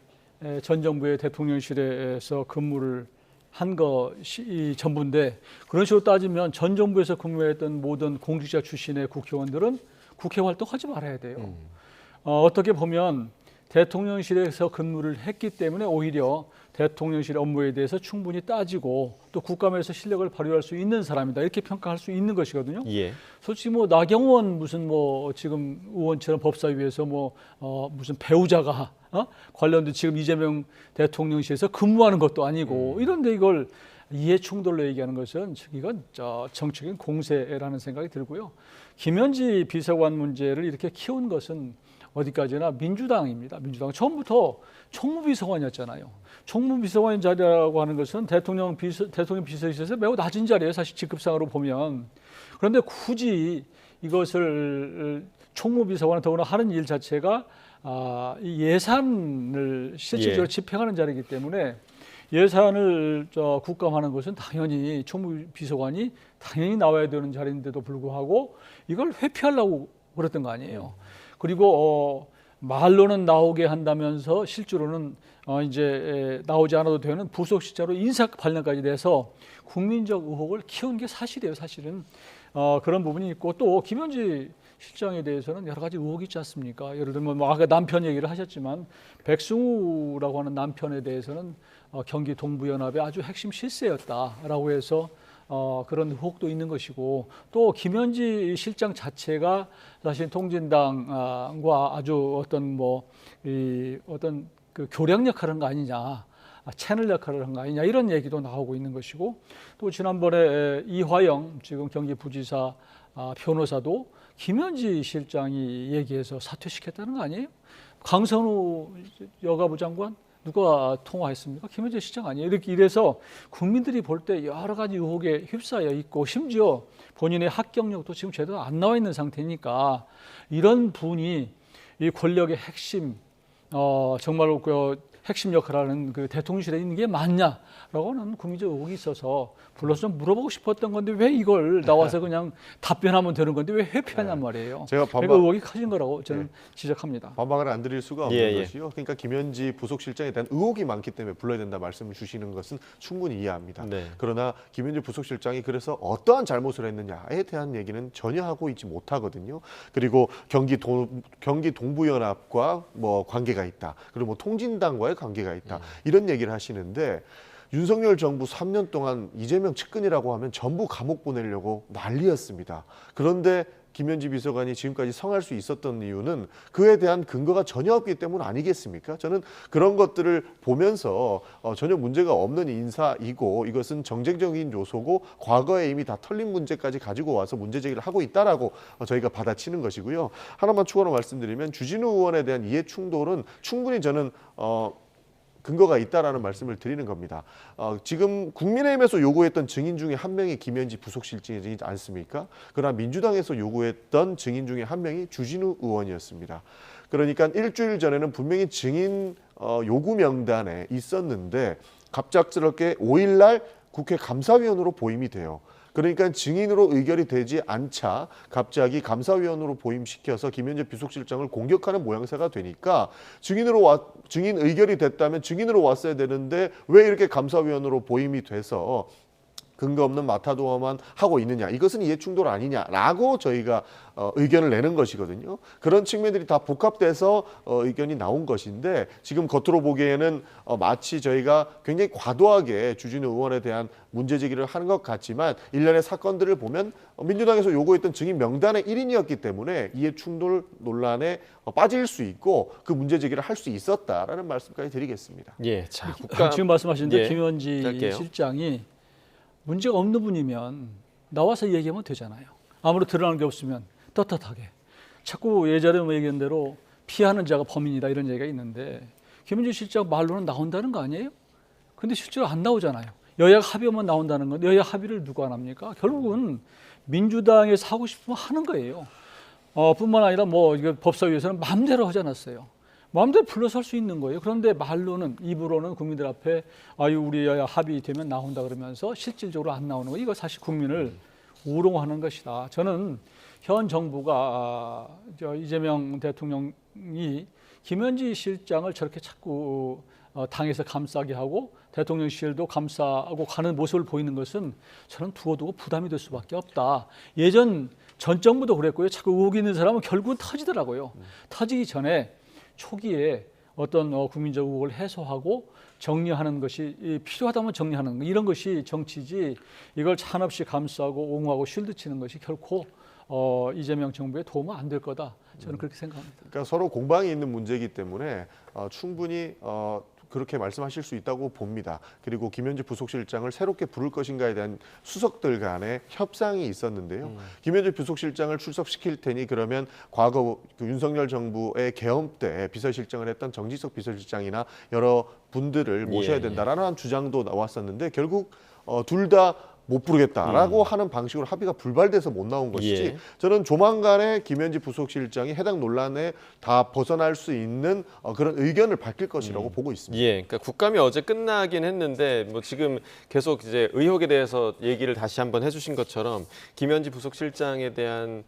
전 정부의 대통령실에서 근무를 한 것이 전부인데 그런 식으로 따지면 전 정부에서 근무했던 모든 공직자 출신의 국회의원들은 국회 활동하지 말아야 돼요. 어떻게 보면 대통령실에서 근무를 했기 때문에 오히려 대통령실 업무에 대해서 충분히 따지고 또 국감에서 실력을 발휘할 수 있는 사람이다 이렇게 평가할 수 있는 것이거든요. 솔직히 뭐 나경원 무슨 뭐 지금 의원처럼 법사위에서 무슨 배우자가 관련된 지금 이재명 대통령실에서 근무하는 것도 아니고 이런데 이걸 이해충돌로 얘기하는 것은 이건 정치적인 공세라는 생각이 들고요. 김현지 비서관 문제를 이렇게 키운 것은 어디까지나 민주당입니다. 민주당은 처음부터 총무비서관이었잖아요. 총무비서관 자리라고 하는 것은 대통령 비서실에서 매우 낮은 자리예요. 사실 직급상으로 보면. 그런데 굳이 이것을 총무비서관은 더구나 하는 일 자체가 이 예산을 실질적으로 집행하는 자리이기 때문에 예산을 국감하는 것은 당연히 총무비서관이 당연히 나와야 되는 자리인데도 불구하고 이걸 회피하려고 그랬던 거 아니에요. 그리고 말로는 나오게 한다면서 실제로는 이제 나오지 않아도 되는 부속실장으로 인사 관련까지 돼서 국민적 의혹을 키운 게 사실이에요. 사실은 그런 부분이 있고 또 김현지 실장에 대해서는 여러 가지 의혹이 있지 않습니까? 예를 들면 뭐 아까 남편 얘기를 하셨지만 백승우라고 하는 남편에 대해서는 경기 동부연합의 아주 핵심 실세였다라고 해서 그런 의혹도 있는 것이고 또 김현지 실장 자체가 사실 통진당과 아주 어떤 어떤 그 교량 역할을 한 거 아니냐, 채널 역할을 한 거 아니냐 이런 얘기도 나오고 있는 것이고 또 지난번에 이화영 지금 경기부지사 변호사도 김현지 실장이 얘기해서 사퇴시켰다는 거 아니에요? 강선우 여가부 장관 누가 통화했습니까? 김현지 실장 아니에요? 이렇게 이래서 국민들이 볼 때 여러 가지 의혹에 휩싸여 있고 심지어 본인의 합격력도 지금 제대로 안 나와 있는 상태니까 이런 분이 이 권력의 핵심 정말로 그 핵심 역할을 하는 그 대통령실에 있는 게 맞냐라고 하는 국민적 의혹이 있어서 불러서 좀 물어보고 싶었던 건데 왜 이걸 나와서 그냥 답변하면 되는 건데 왜 회피하냔 말이에요. 제가 그러니까 의혹이 커진 거라고 저는 지적합니다. 반박을 안 드릴 수가 없는 것이요. 그러니까 김현지 부속실장에 대한 의혹이 많기 때문에 불러야 된다 말씀을 주시는 것은 충분히 이해합니다. 그러나 김현지 부속실장이 그래서 어떠한 잘못을 했느냐에 대한 얘기는 전혀 하고 있지 못하거든요. 그리고 경기 동부연합과 뭐 관계가 있다. 그리고 뭐 통진당과의 관계가 있다. 이런 얘기를 하시는데 윤석열 정부 3년 동안 이재명 측근이라고 하면 전부 감옥 보내려고 난리였습니다. 그런데 김현지 비서관이 지금까지 성할 수 있었던 이유는 그에 대한 근거가 전혀 없기 때문 아니겠습니까? 저는 그런 것들을 보면서 전혀 문제가 없는 인사이고 이것은 정쟁적인 요소고 과거에 이미 다 털린 문제까지 가지고 와서 문제 제기를 하고 있다라고 저희가 받아치는 것이고요. 하나만 추가로 말씀드리면 주진우 의원에 대한 이해 충돌은 충분히 저는 근거가 있다라는 말씀을 드리는 겁니다. 지금 국민의힘에서 요구했던 증인 중에 한 명이 김현지 부속실장이지 않습니까? 그러나 민주당에서 요구했던 증인 중에 한 명이 주진우 의원이었습니다. 그러니까 일주일 전에는 분명히 증인 요구 명단에 있었는데 갑작스럽게 5일 날 국회 감사위원으로 보임이 돼요. 그러니까 증인으로 의결이 되지 않자 갑자기 감사위원으로 보임시켜서 김현지 비속실장을 공격하는 모양새가 되니까 증인 의결이 됐다면 증인으로 왔어야 되는데 왜 이렇게 감사위원으로 보임이 돼서 근거 없는 마타도어만 하고 있느냐. 이것은 이해충돌 아니냐라고 저희가 의견을 내는 것이거든요. 그런 측면들이 다 복합돼서 의견이 나온 것인데 지금 겉으로 보기에는 마치 저희가 굉장히 과도하게 주진우 의원에 대한 문제 제기를 하는 것 같지만 일련의 사건들을 보면 민주당에서 요구했던 증인 명단의 1인이었기 때문에 이해충돌 논란에 빠질 수 있고 그 문제 제기를 할 수 있었다라는 말씀까지 드리겠습니다. 자, 지금 말씀하신 데 김현지 실장이 문제가 없는 분이면 나와서 얘기하면 되잖아요. 아무리 드러나는 게 없으면 떳떳하게. 자꾸 예전에 얘기한 대로 피하는 자가 범인이다 이런 얘기가 있는데 김현지 실장 말로는 나온다는 거 아니에요? 근데 실제로 안 나오잖아요. 여야 합의만 나온다는 건데 여야 합의를 누가 안 합니까? 결국은 민주당에서 하고 싶으면 하는 거예요. 뿐만 아니라 뭐 이거 법사위에서는 마음대로 하지 않았어요. 마음대로 불러서 할 수 있는 거예요. 그런데 말로는 입으로는 국민들 앞에 우리 여야 합의되면 나온다 그러면서 실질적으로 안 나오는 거 이거 사실 국민을 우롱하는 것이다. 저는 현 정부가 이재명 대통령이 김현지 실장을 저렇게 자꾸 당에서 감싸게 하고 대통령실도 감싸고 가는 모습을 보이는 것은 저는 두고두고 부담이 될 수밖에 없다. 예전 전 정부도 그랬고요. 자꾸 의혹이 있는 사람은 결국은 터지더라고요. 터지기 전에 초기에 어떤 국민적 의혹을 해소하고 정리하는 것이 필요하다면 정리하는 이런 것이 정치지 이걸 한없이 감싸고 옹호하고 쉴드 치는 것이 결코 이재명 정부에 도움은 안 될 거다. 저는 그렇게 생각합니다. 그러니까 서로 공방이 있는 문제이기 때문에 충분히 그렇게 말씀하실 수 있다고 봅니다. 그리고 김현지 부속실장을 새롭게 부를 것인가에 대한 수석들 간의 협상이 있었는데요. 김현지 부속실장을 출석시킬 테니 그러면 과거 그 윤석열 정부의 계엄 때 비서실장을 했던 정지석 비서실장이나 여러 분들을 모셔야 된다라는 주장도 나왔었는데 결국 둘 다 못 부르겠다라고 하는 방식으로 합의가 불발돼서 못 나온 것이지 예. 저는 조만간에 김현지 부속실장이 해당 논란에 다 벗어날 수 있는 그런 의견을 밝힐 것이라고 보고 있습니다. 예, 그러니까 국감이 어제 끝나긴 했는데 뭐 지금 계속 이제 의혹에 대해서 얘기를 다시 한번 해주신 것처럼 김현지 부속실장에 대한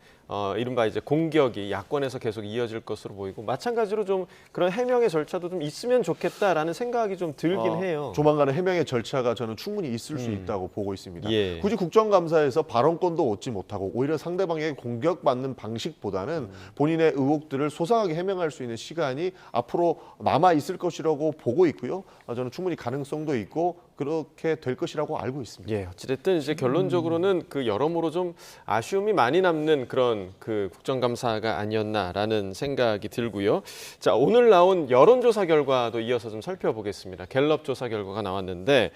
이른바 이제 공격이 야권에서 계속 이어질 것으로 보이고 마찬가지로 좀 그런 해명의 절차도 좀 있으면 좋겠다라는 생각이 좀 들긴 해요. 조만간에 해명의 절차가 저는 충분히 있을 수 있다고 보고 있습니다. 예. 굳이 국정감사에서 발언권도 얻지 못하고 오히려 상대방에게 공격받는 방식보다는 본인의 의혹들을 소상하게 해명할 수 있는 시간이 앞으로 남아 있을 것이라고 보고 있고요. 저는 충분히 가능성도 있고 그렇게 될 것이라고 알고 있습니다. 예, 어찌됐든 이제 결론적으로는 그 여러모로 좀 아쉬움이 많이 남는 그런 그 국정감사가 아니었나라는 생각이 들고요. 자, 오늘 나온 여론조사 결과도 이어서 좀 살펴보겠습니다. 갤럽 조사 결과가 나왔는데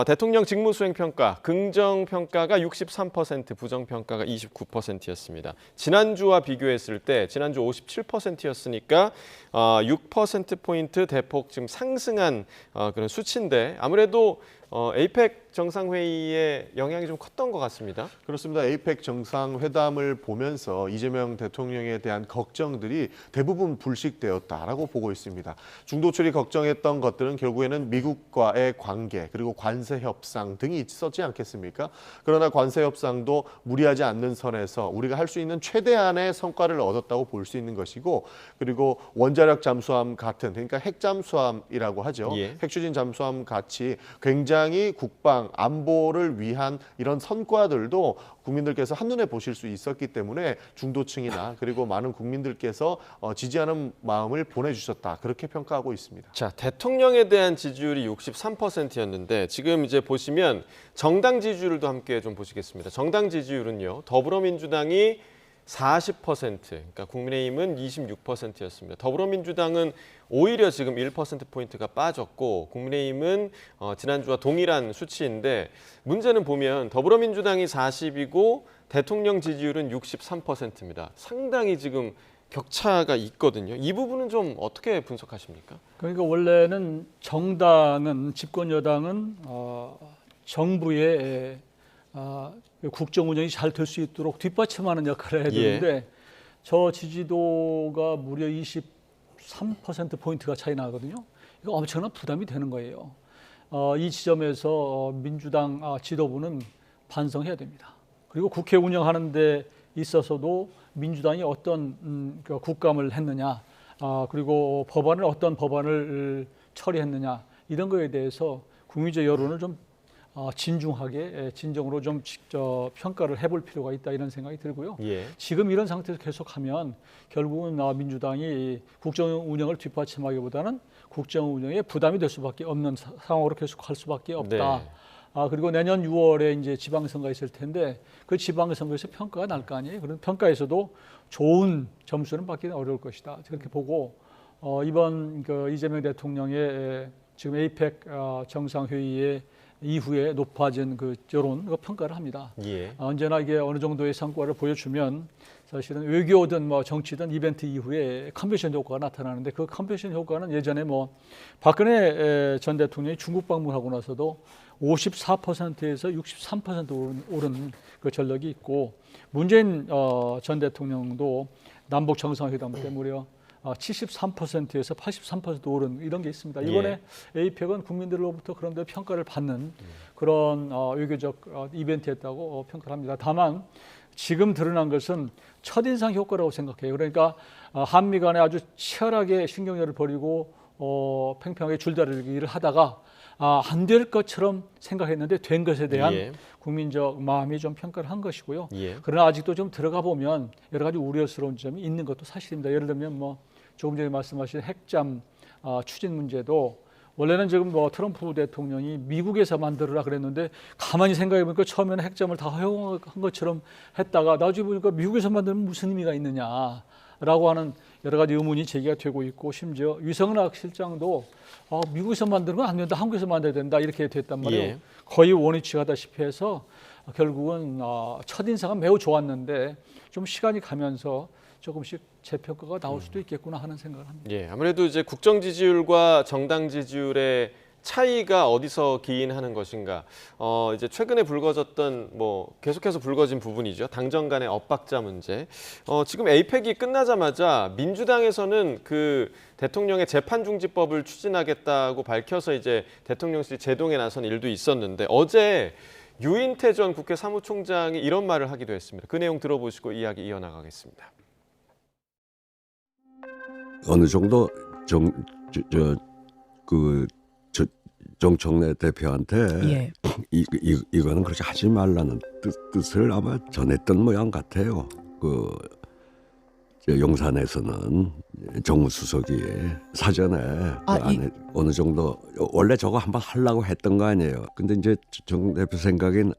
대통령 직무수행평가, 긍정평가가 63%, 부정평가가 29%였습니다. 지난주와 비교했을 때 지난주 57%였으니까 6%포인트 대폭 지금 상승한 그런 수치인데 아무래도 에이펙 정상회의의 영향이 좀 컸던 것 같습니다. 그렇습니다. 에이펙 정상회담을 보면서 이재명 대통령에 대한 걱정들이 대부분 불식되었다라고 보고 있습니다. 중도출이 걱정했던 것들은 결국에는 미국과의 관계 그리고 관세 협상 등이 있었지 않겠습니까? 그러나 관세 협상도 무리하지 않는 선에서 우리가 할 수 있는 최대한의 성과를 얻었다고 볼 수 있는 것이고 그리고 원자력 잠수함 같은 그러니까 핵 잠수함이라고 하죠. 예. 핵 추진 잠수함 같이 굉장히 국방 안보를 위한 이런 성과들도 국민들께서 한눈에 보실 수 있었기 때문에 중도층이나 그리고 많은 국민들께서 지지하는 마음을 보내주셨다. 그렇게 평가하고 있습니다. 자, 대통령에 대한 지지율이 63%였는데 지금 이제 보시면 정당 지지율도 함께 좀 보시겠습니다. 정당 지지율은요. 더불어민주당이 40%, 그러니까 국민의힘은 26%였습니다. 더불어민주당은 오히려 지금 1%포인트가 빠졌고 국민의힘은 지난주와 동일한 수치인데 문제는 보면 더불어민주당이 40이고 대통령 지지율은 63%입니다. 상당히 지금 격차가 있거든요. 이 부분은 좀 어떻게 분석하십니까? 그러니까 원래는 정당은 집권 여당은 정부의 국정 운영이 잘 될 수 있도록 뒷받침하는 역할을 해야 되는데 저 지지도가 무려 23%포인트가 차이 나거든요. 이거 엄청난 부담이 되는 거예요. 이 지점에서 민주당 지도부는 반성해야 됩니다. 그리고 국회 운영하는 데 있어서도 민주당이 어떤 국감을 했느냐 그리고 어떤 법안을 처리했느냐 이런 거에 대해서 국민적 여론을 좀 진중하게 진정으로 좀 평가를 해볼 필요가 있다 이런 생각이 들고요. 예. 지금 이런 상태에서 계속하면 결국은 민주당이 국정 운영을 뒷받침하기보다는 국정 운영에 부담이 될 수밖에 없는 상황으로 계속할 수밖에 없다. 네. 그리고 내년 6월에 이제 지방선거가 있을 텐데 그 지방선거에서 평가가 날 거 아니에요. 그런 평가에서도 좋은 점수는 받기는 어려울 것이다. 그렇게 보고 이번 이재명 대통령의 지금 에이펙 정상회의에 이후에 높아진 그 여론 평가를 합니다. 예. 언제나 이게 어느 정도의 성과를 보여주면 사실은 외교든 정치든 이벤트 이후에 컨벤션 효과가 나타나는데 그 컨벤션 효과는 예전에 박근혜 전 대통령이 중국 방문하고 나서도 54%에서 63% 오른 그 전력이 있고 문재인 전 대통령도 남북 정상회담 때 무려 73%에서 83% 오른 이런 게 있습니다. 이번에 에이펙은 국민들로부터 그런 데 평가를 받는 그런 외교적 이벤트였다고 평가를 합니다. 다만 지금 드러난 것은 첫인상 효과라고 생각해요. 그러니까 한미 간에 아주 치열하게 신경전을 벌이고 팽팽하게 줄다리기를 하다가 안 될 것처럼 생각했는데 된 것에 대한 국민적 마음이 좀 평가를 한 것이고요. 그러나 아직도 좀 들어가 보면 여러 가지 우려스러운 점이 있는 것도 사실입니다. 예를 들면 조금 전에 말씀하신 핵잠 추진 문제도 원래는 지금 트럼프 대통령이 미국에서 만들어라 그랬는데 가만히 생각해 보니까 처음에는 핵잠을 다 허용한 것처럼 했다가 나중에 보니까 미국에서 만들면 무슨 의미가 있느냐라고 하는 여러 가지 의문이 제기가 되고 있고 심지어 유성락 실장도 미국에서 만드는 건 안 된다, 한국에서 만들어야 된다 이렇게 됐단 말이에요. 거의 원위치하다시피 해서 결국은 첫인상은 매우 좋았는데 좀 시간이 가면서 조금씩 재평가가 나올 수도 있겠구나 하는 생각을 합니다. 예, 아무래도 이제 국정 지지율과 정당 지지율의 차이가 어디서 기인하는 것인가? 이제 최근에 불거졌던 계속해서 불거진 부분이죠. 당정 간의 엇박자 문제. 지금 에이펙이 끝나자마자 민주당에서는 그 대통령의 재판중지법을 추진하겠다고 밝혀서 이제 대통령실이 제동에 나선 일도 있었는데 어제 유인태 전 국회 사무총장이 이런 말을 하기도 했습니다. 그 내용 들어보시고 이야기 이어나가겠습니다. 어느 정도 정청래 대표한테 이거는 그렇게 하지 말라는 뜻을 아마 전했던 모양 같아요. 용산에서는 정무수석이 사전에 안에 어느 정도 원래 저거 한번 하려고 했던 거 아니에요. 근데 이제 정 대표 생각엔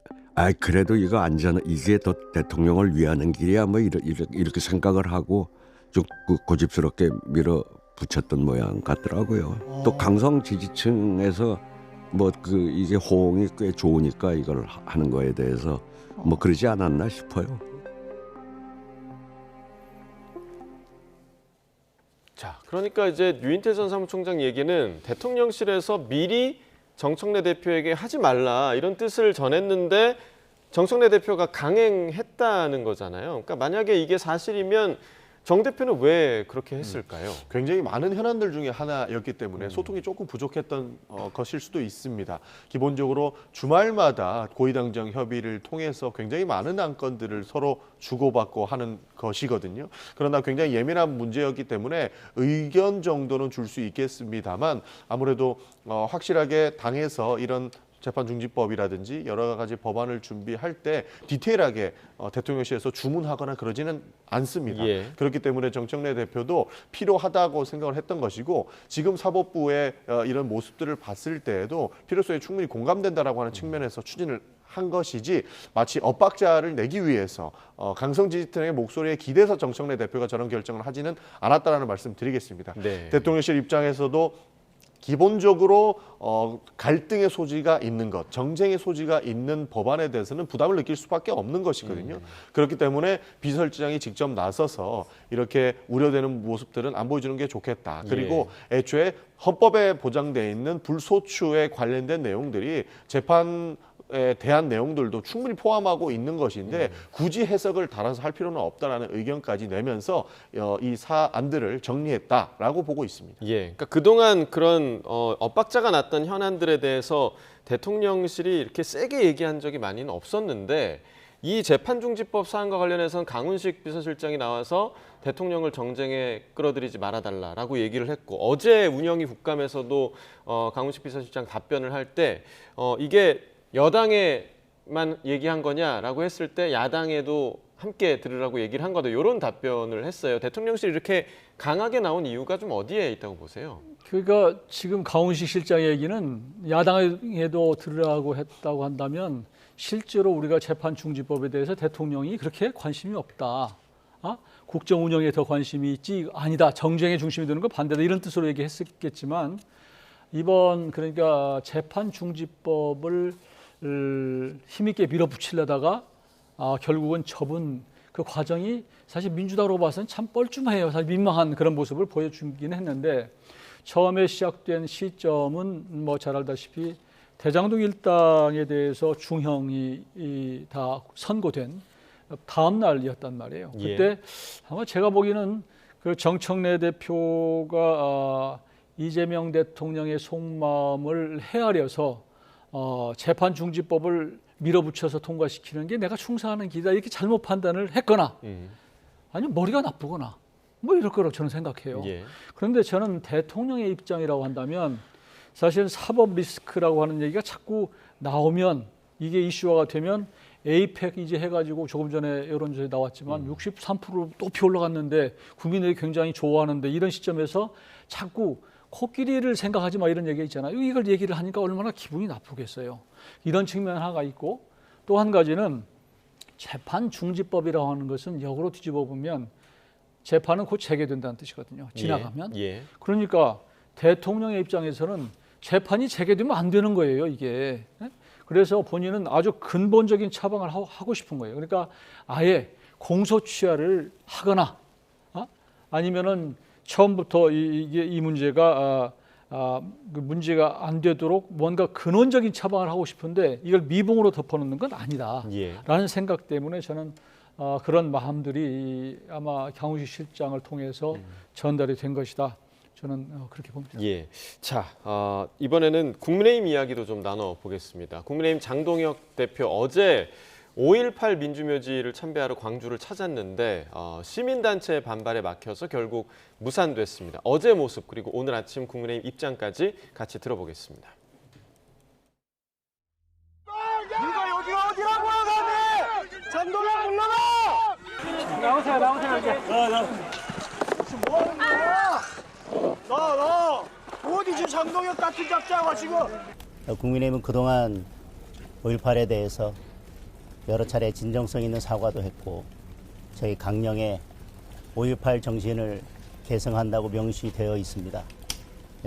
그래도 이거 이게 더 대통령을 위하는 길이야 뭐 이렇게 생각을 하고 쭉 고집스럽게 밀어붙였던 모양 같더라고요. 또 강성 지지층에서 이게 호응이 꽤 좋으니까 이걸 하는 거에 대해서 그러지 않았나 싶어요. 자, 그러니까 이제 유인태 전 사무총장 얘기는 대통령실에서 미리 정청래 대표에게 하지 말라 이런 뜻을 전했는데 정청래 대표가 강행했다는 거잖아요. 그러니까 만약에 이게 사실이면 정 대표는 왜 그렇게 했을까요? 굉장히 많은 현안들 중에 하나였기 때문에 소통이 조금 부족했던 것일 수도 있습니다. 기본적으로 주말마다 고위당정 협의를 통해서 굉장히 많은 안건들을 서로 주고받고 하는 것이거든요. 그러나 굉장히 예민한 문제였기 때문에 의견 정도는 줄 수 있겠습니다만 아무래도 확실하게 당에서 이런 재판중지법이라든지 여러 가지 법안을 준비할 때 디테일하게 대통령실에서 주문하거나 그러지는 않습니다. 그렇기 때문에 정청래 대표도 필요하다고 생각을 했던 것이고 지금 사법부의 이런 모습들을 봤을 때에도 필요성에 충분히 공감된다라고 하는 측면에서 추진을 한 것이지 마치 엇박자를 내기 위해서 강성 지지층의 목소리에 기대서 정청래 대표가 저런 결정을 하지는 않았다라는 말씀 드리겠습니다. 대통령실 입장에서도 기본적으로 갈등의 소지가 있는 것, 정쟁의 소지가 있는 법안에 대해서는 부담을 느낄 수밖에 없는 것이거든요. 그렇기 때문에 비서실장이 직접 나서서 이렇게 우려되는 모습들은 안 보여주는 게 좋겠다. 그리고 애초에 헌법에 보장되어 있는 불소추에 관련된 내용들이 재판에 대한 내용들도 충분히 포함하고 있는 것인데 굳이 해석을 달아서 할 필요는 없다라는 의견까지 내면서 이 사안들을 정리했다라고 보고 있습니다. 그러니까 그동안 그런 엇박자가 났던 현안들에 대해서 대통령실이 이렇게 세게 얘기한 적이 많이는 없었는데 이 재판중지법 사안과 관련해서는 강훈식 비서실장이 나와서 대통령을 정쟁에 끌어들이지 말아달라라고 얘기를 했고 어제 운영위 국감에서도 강훈식 비서실장 답변을 할 때 이게 여당에만 얘기한 거냐라고 했을 때 야당에도 함께 들으라고 얘기를 한 거다. 이런 답변을 했어요. 대통령실이 이렇게 강하게 나온 이유가 좀 어디에 있다고 보세요? 그러니까 지금 강훈식 실장 얘기는 야당에도 들으라고 했다고 한다면 실제로 우리가 재판중지법에 대해서 대통령이 그렇게 관심이 없다. 국정 운영에 더 관심이 있지 아니다. 정쟁의 중심이 되는 거 반대다. 이런 뜻으로 얘기했겠지만 이번 그러니까 재판중지법을 힘있게 밀어붙이려다가 결국은 접은 그 과정이 사실 민주당으로 봐서는 참 뻘쭘해요. 사실 민망한 그런 모습을 보여주긴 했는데 처음에 시작된 시점은 잘 알다시피 대장동 일당에 대해서 중형이 다 선고된 다음 날이었단 말이에요. 그때 아마 제가 보기에는 그 정청래 대표가 이재명 대통령의 속마음을 헤아려서 재판중지법을 밀어붙여서 통과시키는 게 내가 충성하는 길이다 이렇게 잘못 판단을 했거나 아니면 머리가 나쁘거나 이럴 거라고 저는 생각해요. 그런데 저는 대통령의 입장이라고 한다면 사실 사법 리스크라고 하는 얘기가 자꾸 나오면 이게 이슈화가 되면 에이펙 이제 해가지고 조금 전에 여론조사에 나왔지만 63%로 높이 올라갔는데 국민들이 굉장히 좋아하는데 이런 시점에서 자꾸 코끼리를 생각하지 마 이런 얘기 있잖아요. 이걸 얘기를 하니까 얼마나 기분이 나쁘겠어요. 이런 측면 하나가 있고 또 한 가지는 재판중지법이라고 하는 것은 역으로 뒤집어 보면 재판은 곧 재개된다는 뜻이거든요. 지나가면. 그러니까 대통령의 입장에서는 재판이 재개되면 안 되는 거예요. 이게. 그래서 본인은 아주 근본적인 처방을 하고 싶은 거예요. 그러니까 아예 공소취하를 하거나 아니면은 처음부터 이 문제가 그 문제가 안 되도록 뭔가 근원적인 처방을 하고 싶은데 이걸 미봉으로 덮어놓는 건 아니다라는 생각 때문에 저는 그런 마음들이 아마 강우식 실장을 통해서 전달이 된 것이다. 저는 그렇게 봅니다. 예. 자, 이번에는 국민의힘 이야기도 좀 나눠보겠습니다. 국민의힘 장동혁 대표 어제 5.18 민주묘지를 참배하러 광주를 찾았는데 시민단체의 반발에 막혀서 결국 무산됐습니다. 어제 모습 그리고 오늘 아침 국민의힘 입장까지 같이 들어보겠습니다. 네가 여기가 어디라고 하네! 장동혁 불러라! 나오세요 이제. 지금 뭐 하는 거야? 너 어디지 장동혁 같은 잡자가 지금? 국민의힘은 그동안 5.18에 대해서 여러 차례 진정성 있는 사과도 했고 저희 강령에 5.18 정신을 계승한다고 명시되어 있습니다.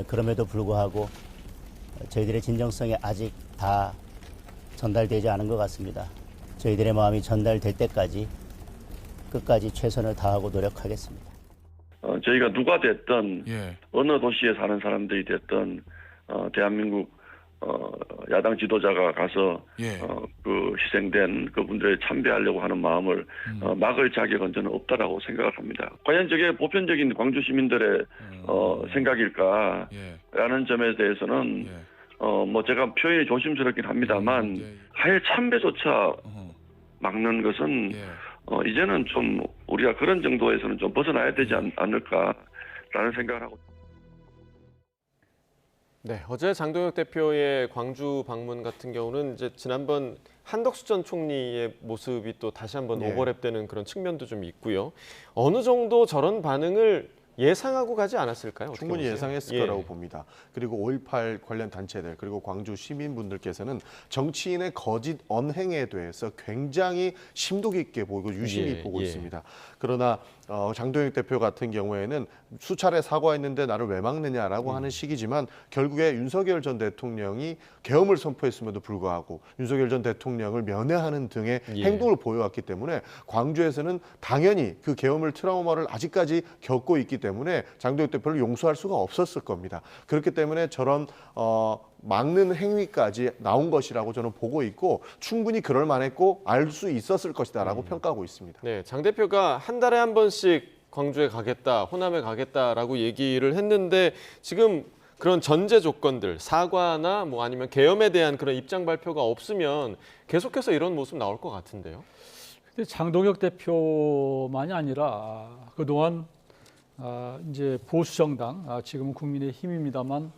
그럼에도 불구하고 저희들의 진정성이 아직 다 전달되지 않은 것 같습니다. 저희들의 마음이 전달될 때까지 끝까지 최선을 다하고 노력하겠습니다. 저희가 누가 됐든 어느 도시에 사는 사람들이 됐든 대한민국 야당 지도자가 가서 그 희생된 그분들을 참배하려고 하는 마음을 막을 자격은 저는 없다라고 생각을 합니다. 과연 저게 보편적인 광주 시민들의 생각일까라는 점에 대해서는 뭐 제가 표현이 조심스럽긴 합니다만 아예 참배조차 막는 것은 이제는 좀 우리가 그런 정도에서는 좀 벗어나야 되지 않을까라는 생각을 하고. 네, 어제 장동혁 대표의 광주 방문 같은 경우는 이제 지난번 한덕수 전 총리의 모습이 또 다시 한번 오버랩되는 그런 측면도 좀 있고요. 어느 정도 저런 반응을 예상하고 가지 않았을까요? 충분히 예상했을 거라고 봅니다. 그리고 5.18 관련 단체들 그리고 광주 시민분들께서는 정치인의 거짓 언행에 대해서 굉장히 심도 깊게 보고 유심히 보고 있습니다. 그러나 장동혁 대표 같은 경우에는 수차례 사과했는데 나를 왜 막느냐라고 하는 식이지만 결국에 윤석열 전 대통령이 계엄을 선포했음에도 불구하고 윤석열 전 대통령을 면회하는 등의 행동을 보여왔기 때문에 광주에서는 당연히 그 계엄을 트라우마를 아직까지 겪고 있기 때문에 장동혁 대표를 용서할 수가 없었을 겁니다. 그렇기 때문에 저런 막는 행위까지 나온 것이라고 저는 보고 있고 충분히 그럴 만했고 알 수 있었을 것이다라고 평가하고 있습니다. 네, 장 대표가 한 달에 한 번씩 광주에 가겠다, 호남에 가겠다라고 얘기를 했는데 지금 그런 전제 조건들, 사과나 뭐 아니면 계엄에 대한 그런 입장 발표가 없으면 계속해서 이런 모습 나올 것 같은데요. 근데 장동혁 대표만이 아니라 그동안 이제 보수정당, 지금은 국민의힘입니다만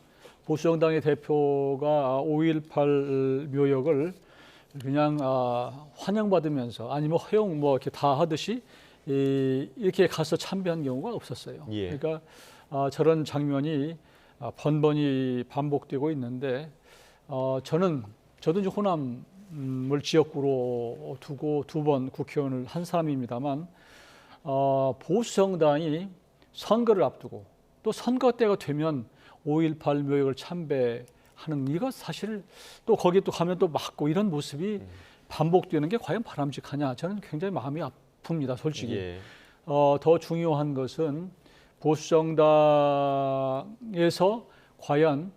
보수정당의 대표가 5.18 묘역을 그냥 환영받으면서 아니면 허용 뭐 이렇게 다 하듯이 이렇게 가서 참배한 경우가 없었어요. 그러니까 저런 장면이 번번이 반복되고 있는데 저도 이제 호남을 지역구로 두고 2번 국회의원을 한 사람입니다만 보수 정당이 선거를 앞두고 또 선거 때가 되면 5.18 묘역을 참배하는 이거 사실 또 거기에 또 가면 또 막고 이런 모습이 반복되는 게 과연 바람직하냐 저는 굉장히 마음이 아픕니다 솔직히. 더 중요한 것은 보수 정당에서 과연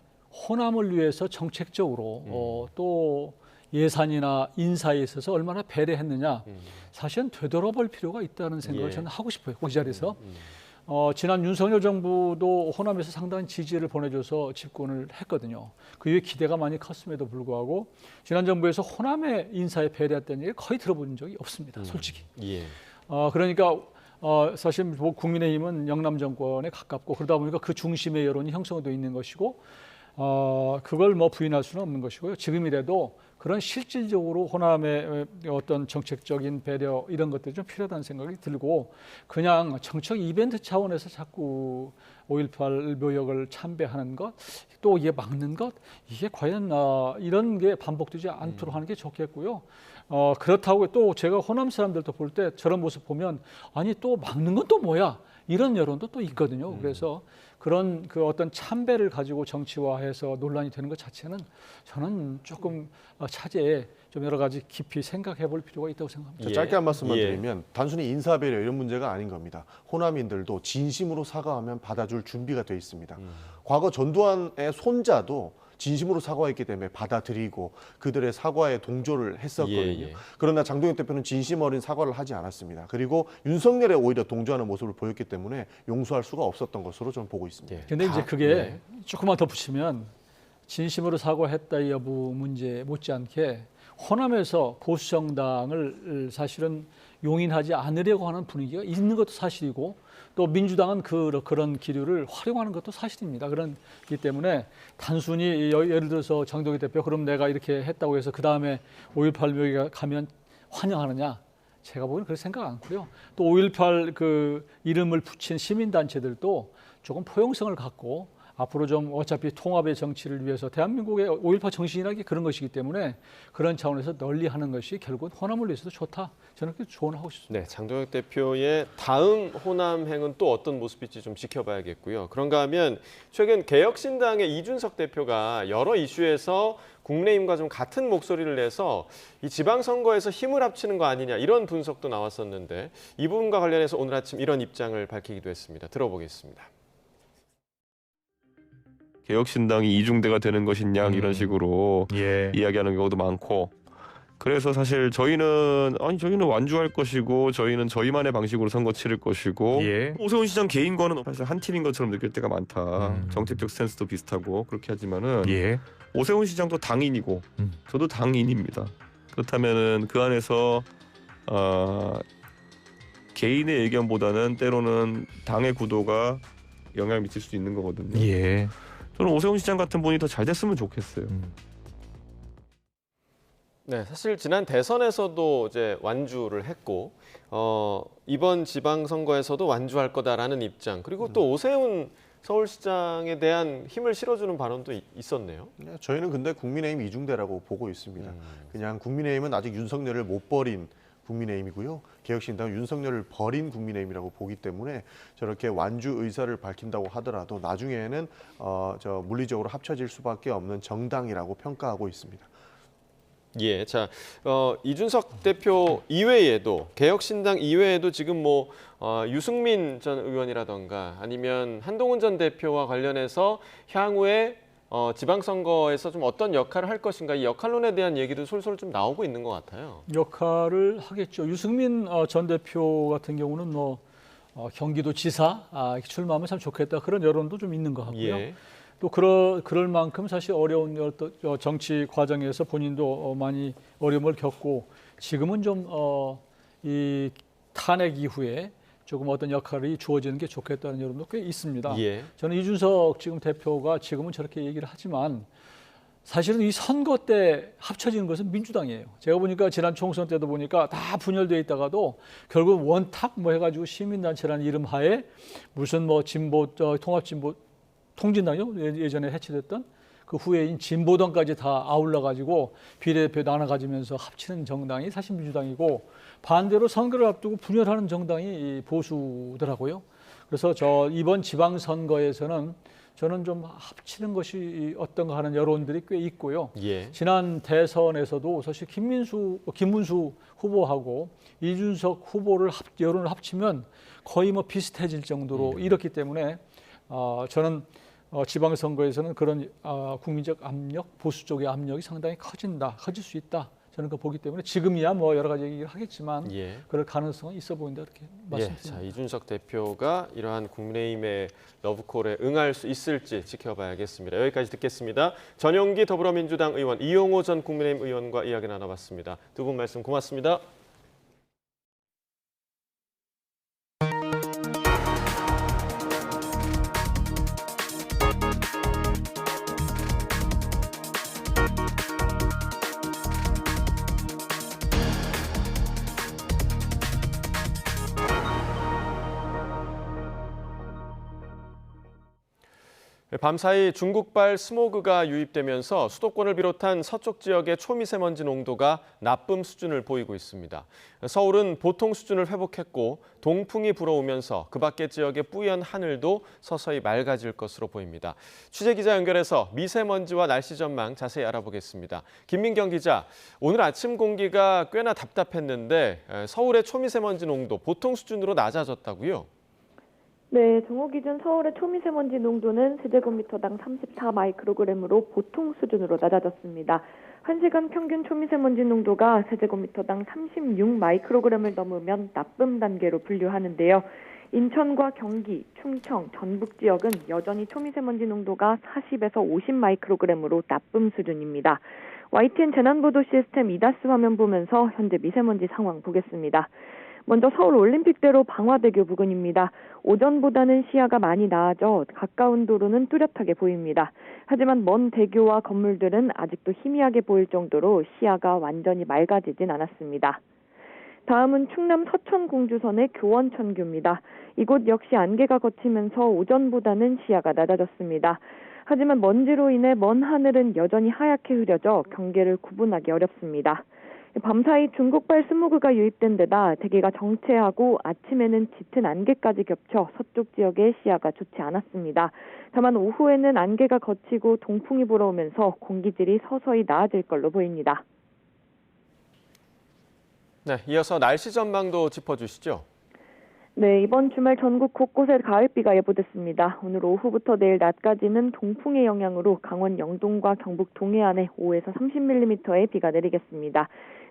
호남을 위해서 정책적으로 또 예산이나 인사에 있어서 얼마나 배려했느냐 사실은 되돌아볼 필요가 있다는 생각을 저는 하고 싶어요. 이 자리에서. 지난 윤석열 정부도 호남에서 상당한 지지를 보내줘서 집권을 했거든요. 그 이후에 기대가 많이 컸음에도 불구하고 지난 정부에서 호남의 인사에 배려했다는 얘기 거의 들어본 적이 없습니다. 솔직히. 그러니까 사실 뭐 국민의힘은 영남 정권에 가깝고 그러다 보니까 그 중심의 여론이 형성되어 있는 것이고 그걸 뭐 부인할 수는 없는 것이고요. 지금이라도 그런 실질적으로 호남의 어떤 정책적인 배려 이런 것들이 좀 필요하다는 생각이 들고 그냥 정책 이벤트 차원에서 자꾸 5.18 묘역을 참배하는 것 또 이게 막는 것 이게 과연 이런 게 반복되지 않도록 하는 게 좋겠고요. 그렇다고 또 제가 호남 사람들도 볼 때 저런 모습 보면 아니 또 막는 건 또 뭐야 이런 여론도 또 있거든요. 그래서 그런 그 어떤 참배를 가지고 정치화해서 논란이 되는 것 자체는 저는 조금 차제에 좀 여러 가지 깊이 생각해 볼 필요가 있다고 생각합니다. 짧게 한 말씀만 드리면 단순히 인사배려 이런 문제가 아닌 겁니다. 호남인들도 진심으로 사과하면 받아줄 준비가 돼 있습니다. 과거 전두환의 손자도 진심으로 사과했기 때문에 받아들이고 그들의 사과에 동조를 했었거든요. 그러나 장동혁 대표는 진심 어린 사과를 하지 않았습니다. 그리고 윤석열에 오히려 동조하는 모습을 보였기 때문에 용서할 수가 없었던 것으로 저는 보고 있습니다. 근데 이제 그게 조금만 더 붙이면 진심으로 사과했다 여부 문제 못지않게 호남에서 보수 정당을 사실은 용인하지 않으려고 하는 분위기가 있는 것도 사실이고 또 민주당은 그런 기류를 활용하는 것도 사실입니다. 그렇기 때문에 단순히 예를 들어서 장동혁 대표 그럼 내가 이렇게 했다고 해서 그다음에 5.18 묘기가 가면 환영하느냐? 제가 보기에는 그렇게 생각 않고요. 또 5.18 그 이름을 붙인 시민단체들도 조금 포용성을 갖고 앞으로 좀 어차피 통합의 정치를 위해서 대한민국의 5.18 정신이라는 게 그런 것이기 때문에 그런 차원에서 널리 하는 것이 결국은 호남을 위해서도 좋다. 저는 그렇게 조언하고 싶습니다. 네, 장동혁 대표의 다음 호남행은 또 어떤 모습일지 좀 지켜봐야겠고요. 그런가 하면 최근 개혁신당의 이준석 대표가 여러 이슈에서 국민의힘과 좀 같은 목소리를 내서 이 지방선거에서 힘을 합치는 거 아니냐 이런 분석도 나왔었는데 이 부분과 관련해서 오늘 아침 이런 입장을 밝히기도 했습니다. 들어보겠습니다. 개혁신당이 이중대가 되는 것이냐 이런 식으로 이야기하는 경우도 많고 그래서 사실 저희는 완주할 것이고 저희는 저희만의 방식으로 선거 치를 것이고 오세훈 시장 개인과는 사실 한 팀인 것처럼 느낄 때가 많다. 정책적 스탠스도 비슷하고 그렇게 하지만은 오세훈 시장도 당인이고 저도 당인입니다. 그렇다면은 그 안에서 개인의 의견보다는 때로는 당의 구도가 영향을 미칠 수 있는 거거든요. 저는 오세훈 시장 같은 분이 더 잘 됐으면 좋겠어요. 네, 사실 지난 대선에서도 이제 완주를 했고 이번 지방선거에서도 완주할 거다라는 입장 그리고 또 오세훈 서울시장에 대한 힘을 실어주는 발언도 있었네요. 네, 저희는 근데 국민의힘 이중대라고 보고 있습니다. 그냥 국민의힘은 아직 윤석열을 못 버린 국민의힘이고요. 개혁신당은 윤석열을 버린 국민의힘이라고 보기 때문에 저렇게 완주 의사를 밝힌다고 하더라도 나중에는 물리적으로 합쳐질 수밖에 없는 정당이라고 평가하고 있습니다. 예, 자 이준석 대표 이외에도 개혁신당 이외에도 지금 유승민 전 의원이라던가 아니면 한동훈 전 대표와 관련해서 향후에 지방선거에서 좀 어떤 역할을 할 것인가 이 역할론에 대한 얘기도 솔솔 좀 나오고 있는 것 같아요. 역할을 하겠죠. 유승민 전 대표 같은 경우는 경기도 지사 출마하면 참 좋겠다 그런 여론도 좀 있는 것 같고요. 또 그럴 만큼 사실 어려운 정치 과정에서 본인도 많이 어려움을 겪고 지금은 좀 이 탄핵 이후에 조금 어떤 역할이 주어지는 게 좋겠다는 여론도 꽤 있습니다. 저는 이준석 지금 대표가 지금은 저렇게 얘기를 하지만 사실은 이 선거 때 합쳐지는 것은 민주당이에요. 제가 보니까 지난 총선 때도 보니까 다 분열되어 있다가도 결국 원탁 해가지고 시민단체라는 이름 하에 무슨 진보 통합진보 통진당이요 예전에 해체됐던 그 후에인 진보당까지 다 아울러가지고 비례대표 나눠가지면서 합치는 정당이 사실 민주당이고 반대로 선거를 앞두고 분열하는 정당이 보수더라고요. 그래서 이번 지방선거에서는 저는 좀 합치는 것이 어떤가 하는 여론들이 꽤 있고요. 지난 대선에서도 사실 김문수 후보하고 이준석 후보를 여론을 합치면 거의 비슷해질 정도로 이렇기 때문에 저는 지방선거에서는 그런 국민적 압력, 보수 쪽의 압력이 상당히 커질 수 있다. 저는 그거 보기 때문에 지금이야 여러 가지 얘기를 하겠지만 그럴 가능성은 있어 보인다 이렇게 말씀드립니다. 자, 이준석 대표가 이러한 국민의힘의 러브콜에 응할 수 있을지 지켜봐야겠습니다. 여기까지 듣겠습니다. 전용기 더불어민주당 의원, 이용호 전 국민의힘 의원과 이야기 나눠봤습니다. 두 분 말씀 고맙습니다. 밤사이 중국발 스모그가 유입되면서 수도권을 비롯한 서쪽 지역의 초미세먼지 농도가 나쁨 수준을 보이고 있습니다. 서울은 보통 수준을 회복했고 동풍이 불어오면서 그 밖의 지역의 뿌연 하늘도 서서히 맑아질 것으로 보입니다. 취재기자 연결해서 미세먼지와 날씨 전망 자세히 알아보겠습니다. 김민경 기자, 오늘 아침 공기가 꽤나 답답했는데 서울의 초미세먼지 농도 보통 수준으로 낮아졌다고요? 네, 정오 기준 서울의 초미세먼지 농도는 세제곱미터당 34 마이크로그램으로 보통 수준으로 낮아졌습니다. 1시간 평균 초미세먼지 농도가 세제곱미터당 36 마이크로그램을 넘으면 나쁨 단계로 분류하는데요. 인천과 경기, 충청, 전북 지역은 여전히 초미세먼지 농도가 40에서 50 마이크로그램으로 나쁨 수준입니다. YTN 재난보도 시스템 이다스 화면 보면서 현재 미세먼지 상황 보겠습니다. 먼저 서울 올림픽대로 방화대교 부근입니다. 오전보다는 시야가 많이 나아져 가까운 도로는 뚜렷하게 보입니다. 하지만 먼 대교와 건물들은 아직도 희미하게 보일 정도로 시야가 완전히 맑아지진 않았습니다. 다음은 충남 서천 공주선의 교원천교입니다. 이곳 역시 안개가 걷히면서 오전보다는 시야가 낮아졌습니다. 하지만 먼지로 인해 먼 하늘은 여전히 하얗게 흐려져 경계를 구분하기 어렵습니다. 밤사이 중국발 스모그가 유입된 데다 대기가 정체하고 아침에는 짙은 안개까지 겹쳐 서쪽 지역의 시야가 좋지 않았습니다. 다만 오후에는 안개가 걷히고 동풍이 불어오면서 공기질이 서서히 나아질 걸로 보입니다. 네, 이어서 날씨 전망도 짚어주시죠. 네, 이번 주말 전국 곳곳에 가을비가 예보됐습니다. 오늘 오후부터 내일 낮까지는 동풍의 영향으로 강원 영동과 경북 동해안에 5에서 30mm의 비가 내리겠습니다.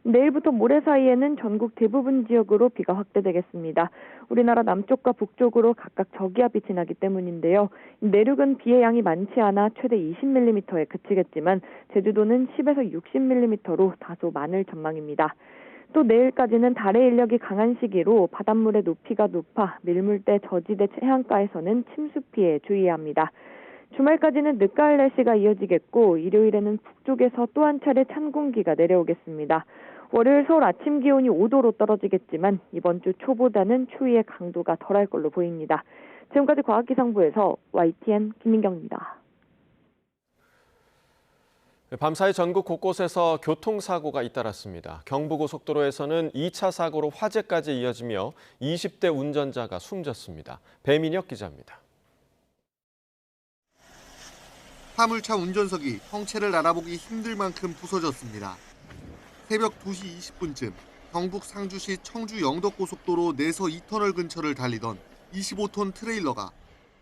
내일부터 모레 사이에는 전국 대부분 지역으로 비가 확대되겠습니다. 우리나라 남쪽과 북쪽으로 각각 저기압이 지나기 때문인데요. 내륙은 비의 양이 많지 않아 최대 20mm에 그치겠지만 제주도는 10에서 60mm로 다소 많을 전망입니다. 또 내일까지는 달의 인력이 강한 시기로 바닷물의 높이가 높아 밀물대 저지대 해안가에서는 침수 피해에 주의해야 합니다. 주말까지는 늦가을 날씨가 이어지겠고 일요일에는 북쪽에서 또 한 차례 찬 공기가 내려오겠습니다. 월요일 서울 아침 기온이 5도로 떨어지겠지만 이번 주 초보다는 추위의 강도가 덜할 걸로 보입니다. 지금까지 과학기상부에서 YTN 김민경입니다. 밤사이 전국 곳곳에서 교통사고가 잇따랐습니다. 경부고속도로에서는 2차 사고로 화재까지 이어지며 20대 운전자가 숨졌습니다. 배민혁 기자입니다. 화물차 운전석이 형체를 알아보기 힘들 만큼 부서졌습니다. 새벽 2시 20분쯤 경북 상주시 청주 영덕고속도로 내서 2터널 근처를 달리던 25톤 트레일러가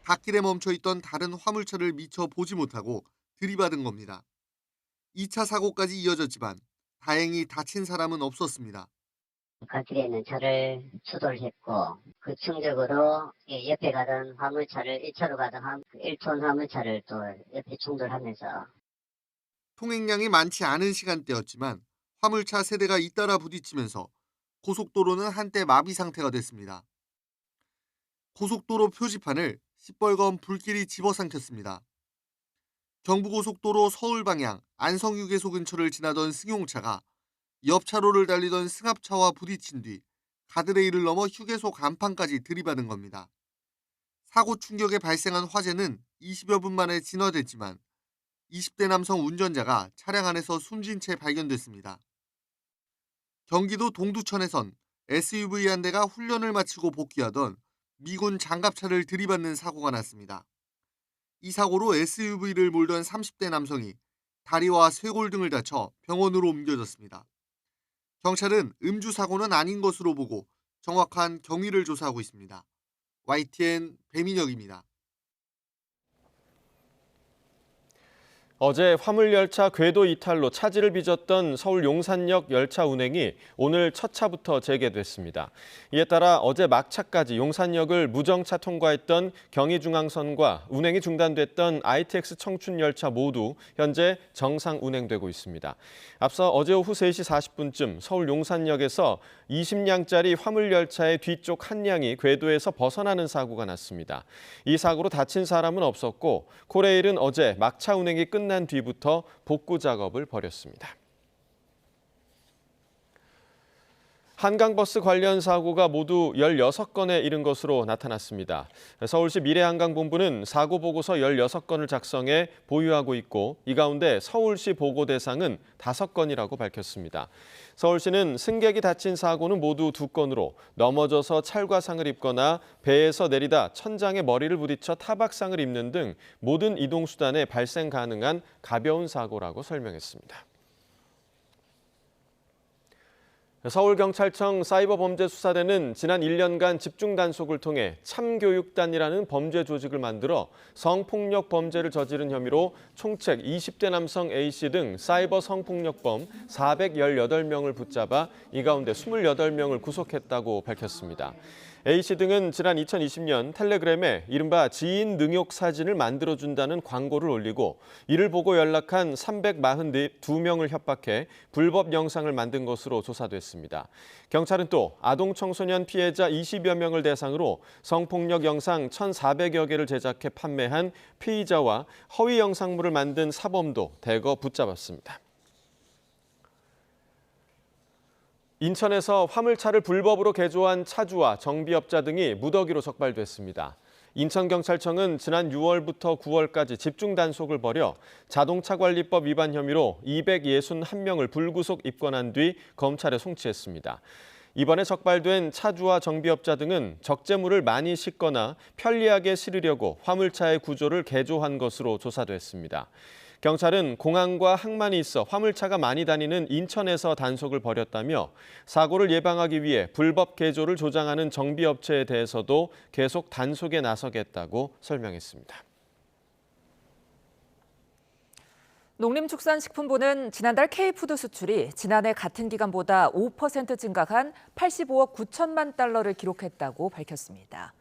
갓길에 멈춰있던 다른 화물차를 미처 보지 못하고 들이받은 겁니다. 2차 사고까지 이어졌지만 다행히 다친 사람은 없었습니다. 갓길에 있는 차를 추돌 했고 그 충격으로 옆에 가던 화물차를 1차로 가던 1톤 화물차를 또 옆에 충돌하면서 통행량이 많지 않은 시간대였지만 화물차 세대가 잇따라 부딪히면서 고속도로는 한때 마비 상태가 됐습니다. 고속도로 표지판을 시뻘건 불길이 집어삼켰습니다. 경부고속도로 서울 방향 안성휴게소 근처를 지나던 승용차가 옆 차로를 달리던 승합차와 부딪힌 뒤 가드레일을 넘어 휴게소 간판까지 들이받은 겁니다. 사고 충격에 발생한 화재는 20여 분 만에 진화됐지만 20대 남성 운전자가 차량 안에서 숨진 채 발견됐습니다. 경기도 동두천에선 SUV 한 대가 훈련을 마치고 복귀하던 미군 장갑차를 들이받는 사고가 났습니다. 이 사고로 SUV를 몰던 30대 남성이 다리와 쇄골 등을 다쳐 병원으로 옮겨졌습니다. 경찰은 음주 사고는 아닌 것으로 보고 정확한 경위를 조사하고 있습니다. YTN 배민혁입니다. 어제 화물열차 궤도 이탈로 차질을 빚었던 서울 용산역 열차 운행이 오늘 첫 차부터 재개됐습니다. 이에 따라 어제 막차까지 용산역을 무정차 통과했던 경의중앙선과 운행이 중단됐던 ITX 청춘열차 모두 현재 정상 운행되고 있습니다. 앞서 어제 오후 3시 40분쯤 서울 용산역에서 20량짜리 화물열차의 뒤쪽 한 량이 궤도에서 벗어나는 사고가 났습니다. 이 사고로 다친 사람은 없었고 코레일은 어제 막차 운행이 끝난 뒤부터 복구 작업을 벌였습니다. 한강버스 관련 사고가 모두 16건에 이른 것으로 나타났습니다. 서울시 미래한강본부는 사고 보고서 16건을 작성해 보유하고 있고 이 가운데 서울시 보고 대상은 5건이라고 밝혔습니다. 서울시는 승객이 다친 사고는 모두 2건으로 넘어져서 찰과상을 입거나 배에서 내리다 천장에 머리를 부딪혀 타박상을 입는 등 모든 이동수단에 발생 가능한 가벼운 사고라고 설명했습니다. 서울경찰청 사이버범죄수사대는 지난 1년간 집중 단속을 통해 참교육단이라는 범죄 조직을 만들어 성폭력 범죄를 저지른 혐의로 총책 20대 남성 A씨 등 사이버 성폭력범 418명을 붙잡아 이 가운데 28명을 구속했다고 밝혔습니다. A씨 등은 지난 2020년 텔레그램에 이른바 지인 능욕 사진을 만들어준다는 광고를 올리고 이를 보고 연락한 342명을 협박해 불법 영상을 만든 것으로 조사됐습니다. 경찰은 또 아동 청소년 피해자 20여 명을 대상으로 성폭력 영상 1,400여 개를 제작해 판매한 피의자와 허위 영상물을 만든 사범도 대거 붙잡았습니다. 인천에서 화물차를 불법으로 개조한 차주와 정비업자 등이 무더기로 적발됐습니다. 인천경찰청은 지난 6월부터 9월까지 집중 단속을 벌여 자동차관리법 위반 혐의로 261명을 불구속 입건한 뒤 검찰에 송치했습니다. 이번에 적발된 차주와 정비업자 등은 적재물을 많이 싣거나 편리하게 실으려고 화물차의 구조를 개조한 것으로 조사됐습니다. 경찰은 공항과 항만이 있어 화물차가 많이 다니는 인천에서 단속을 벌였다며 사고를 예방하기 위해 불법 개조를 조장하는 정비업체에 대해서도 계속 단속에 나서겠다고 설명했습니다. 농림축산식품부는 지난달 K푸드 수출이 지난해 같은 기간보다 5% 증가한 85억 9천만 달러를 기록했다고 밝혔습니다.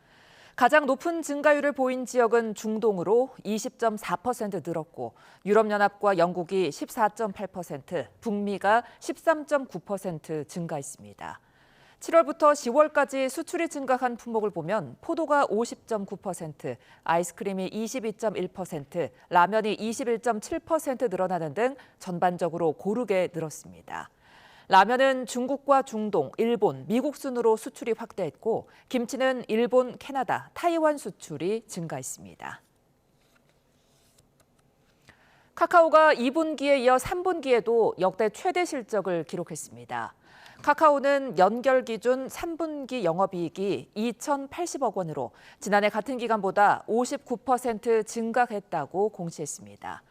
가장 높은 증가율을 보인 지역은 중동으로 20.4% 늘었고 유럽연합과 영국이 14.8%, 북미가 13.9% 증가했습니다. 7월부터 10월까지 수출이 증가한 품목을 보면 포도가 50.9%, 아이스크림이 22.1%, 라면이 21.7% 늘어나는 등 전반적으로 고르게 늘었습니다. 라면은 중국과 중동, 일본, 미국 순으로 수출이 확대했고 김치는 일본, 캐나다, 타이완 수출이 증가했습니다. 카카오가 2분기에 이어 3분기에도 역대 최대 실적을 기록했습니다. 카카오는 연결 기준 3분기 영업이익이 2,080억 원으로 지난해 같은 기간보다 59% 증가했다고 공시했습니다.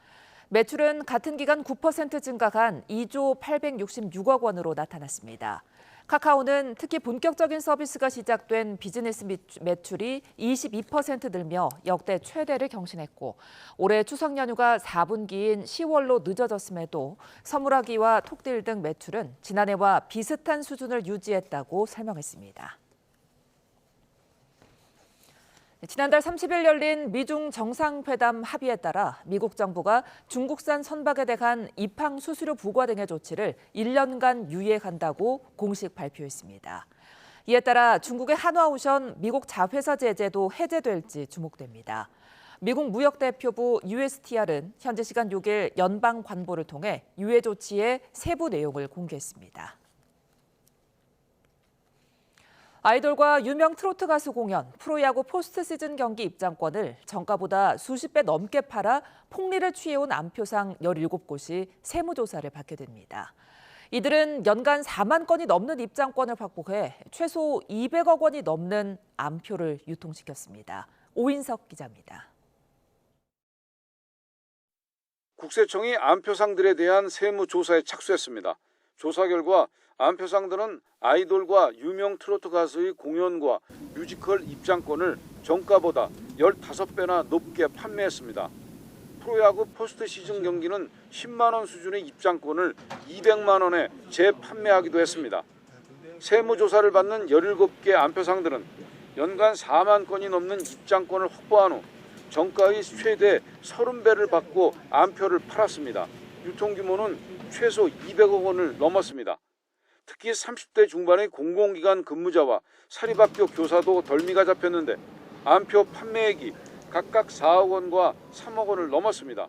매출은 같은 기간 9% 증가한 2조 866억 원으로 나타났습니다. 카카오는 특히 본격적인 서비스가 시작된 비즈니스 매출이 22% 늘며 역대 최대를 경신했고 올해 추석 연휴가 4분기인 10월로 늦어졌음에도 선물하기와 톡딜 등 매출은 지난해와 비슷한 수준을 유지했다고 설명했습니다. 지난달 30일 열린 미중 정상회담 합의에 따라 미국 정부가 중국산 선박에 대한 입항 수수료 부과 등의 조치를 1년간 유예한다고 공식 발표했습니다. 이에 따라 중국의 한화오션 미국 자회사 제재도 해제될지 주목됩니다. 미국 무역대표부 USTR은 현지 시간 6일 연방 관보를 통해 유예 조치의 세부 내용을 공개했습니다. 아이돌과 유명 트로트 가수 공연, 프로야구 포스트 시즌 경기 입장권을 정가보다 수십 배 넘게 팔아 폭리를 취해온 안표상 17곳이 세무조사를 받게 됩니다. 이들은 연간 4만 건이 넘는 입장권을 확보해 최소 200억 원이 넘는 안표를 유통시켰습니다. 오인석 기자입니다. 국세청이 안표상들에 대한 세무조사에 착수했습니다. 조사 결과 안표상들은 아이돌과 유명 트로트 가수의 공연과 뮤지컬 입장권을 정가보다 15배나 높게 판매했습니다. 프로야구 포스트 시즌 경기는 10만 원 수준의 입장권을 200만 원에 재판매하기도 했습니다. 세무조사를 받는 17개 안표상들은 연간 4만 건이 넘는 입장권을 확보한 후 정가의 최대 30배를 받고 안표를 팔았습니다. 유통규모는 최소 200억 원을 넘었습니다. 특히 30대 중반의 공공기관 근무자와 사립학교 교사도 덜미가 잡혔는데 안표 판매액이 각각 4억 원과 3억 원을 넘었습니다.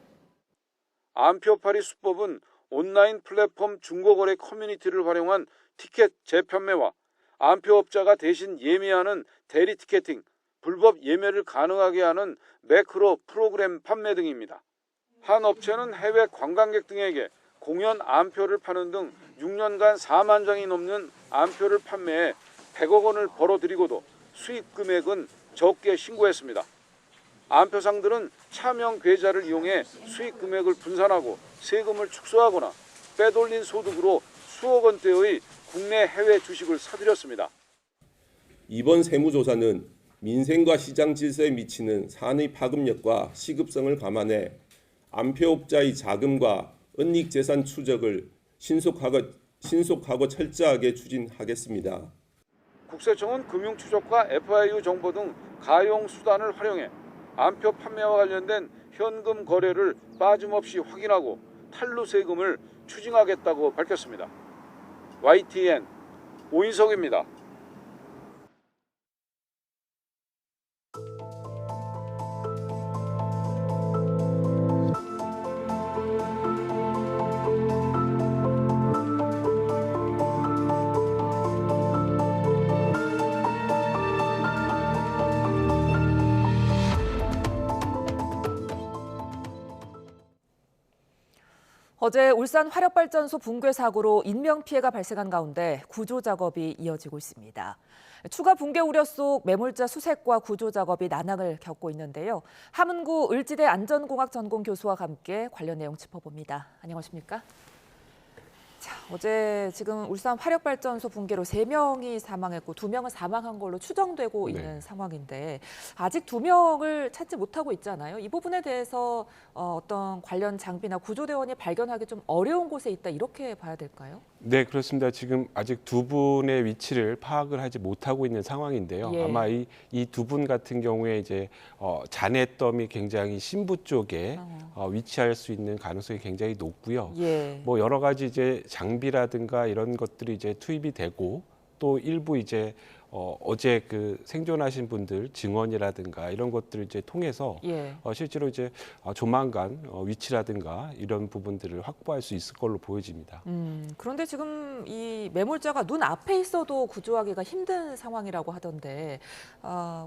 안표팔이 수법은 온라인 플랫폼 중고거래 커뮤니티를 활용한 티켓 재판매와 암표업자가 대신 예매하는 대리 티켓팅, 불법 예매를 가능하게 하는 매크로 프로그램 판매 등입니다. 한 업체는 해외 관광객 등에게 공연 암표를 파는 등 6년간 4만 장이 넘는 암표를 판매해 100억 원을 벌어들이고도 수익 금액은 적게 신고했습니다. 암표상들은 차명 계좌를 이용해 수익 금액을 분산하고 세금을 축소하거나 빼돌린 소득으로 수억 원대의 국내 해외 주식을 사들였습니다. 이번 세무조사는 민생과 시장 질서에 미치는 산의 파급력과 시급성을 감안해 암표업자의 자금과 은닉재산 추적을 신속하고 철저하게 추진하겠습니다. 국세청은 금융추적과 FIU 정보 등 가용 수단을 활용해 암표 판매와 관련된 현금 거래를 빠짐없이 확인하고 탈루 세금을 추징하겠다고 밝혔습니다. YTN 오인석입니다. 어제 울산 화력발전소 붕괴 사고로 인명피해가 발생한 가운데 구조 작업이 이어지고 있습니다. 추가 붕괴 우려 속 매몰자 수색과 구조 작업이 난항을 겪고 있는데요. 함은구 을지대 안전공학 전공 교수와 함께 관련 내용 짚어봅니다. 안녕하십니까? 자, 어제 지금 울산 화력발전소 붕괴로 3명이 사망했고 2명은 사망한 걸로 추정되고 있는 상황인데 아직 2명을 찾지 못하고 있잖아요. 이 부분에 대해서 어떤 관련 장비나 구조대원이 발견하기 좀 어려운 곳에 있다 이렇게 봐야 될까요? 네, 그렇습니다. 지금 아직 두 분의 위치를 파악을 하지 못하고 있는 상황인데요. 예. 아마 이 두 분 같은 경우에 이제 잔해덤이 굉장히 신부 쪽에 위치할 수 있는 가능성이 굉장히 높고요. 예. 뭐 여러 가지 이제 장비라든가 이런 것들이 이제 투입이 되고 또 일부 이제 어제 그 생존하신 분들 증언이라든가 이런 것들을 이제 통해서 예. 실제로 이제 조만간 위치라든가 이런 부분들을 확보할 수 있을 걸로 보여집니다. 그런데 지금 이 매몰자가 눈 앞에 있어도 구조하기가 힘든 상황이라고 하던데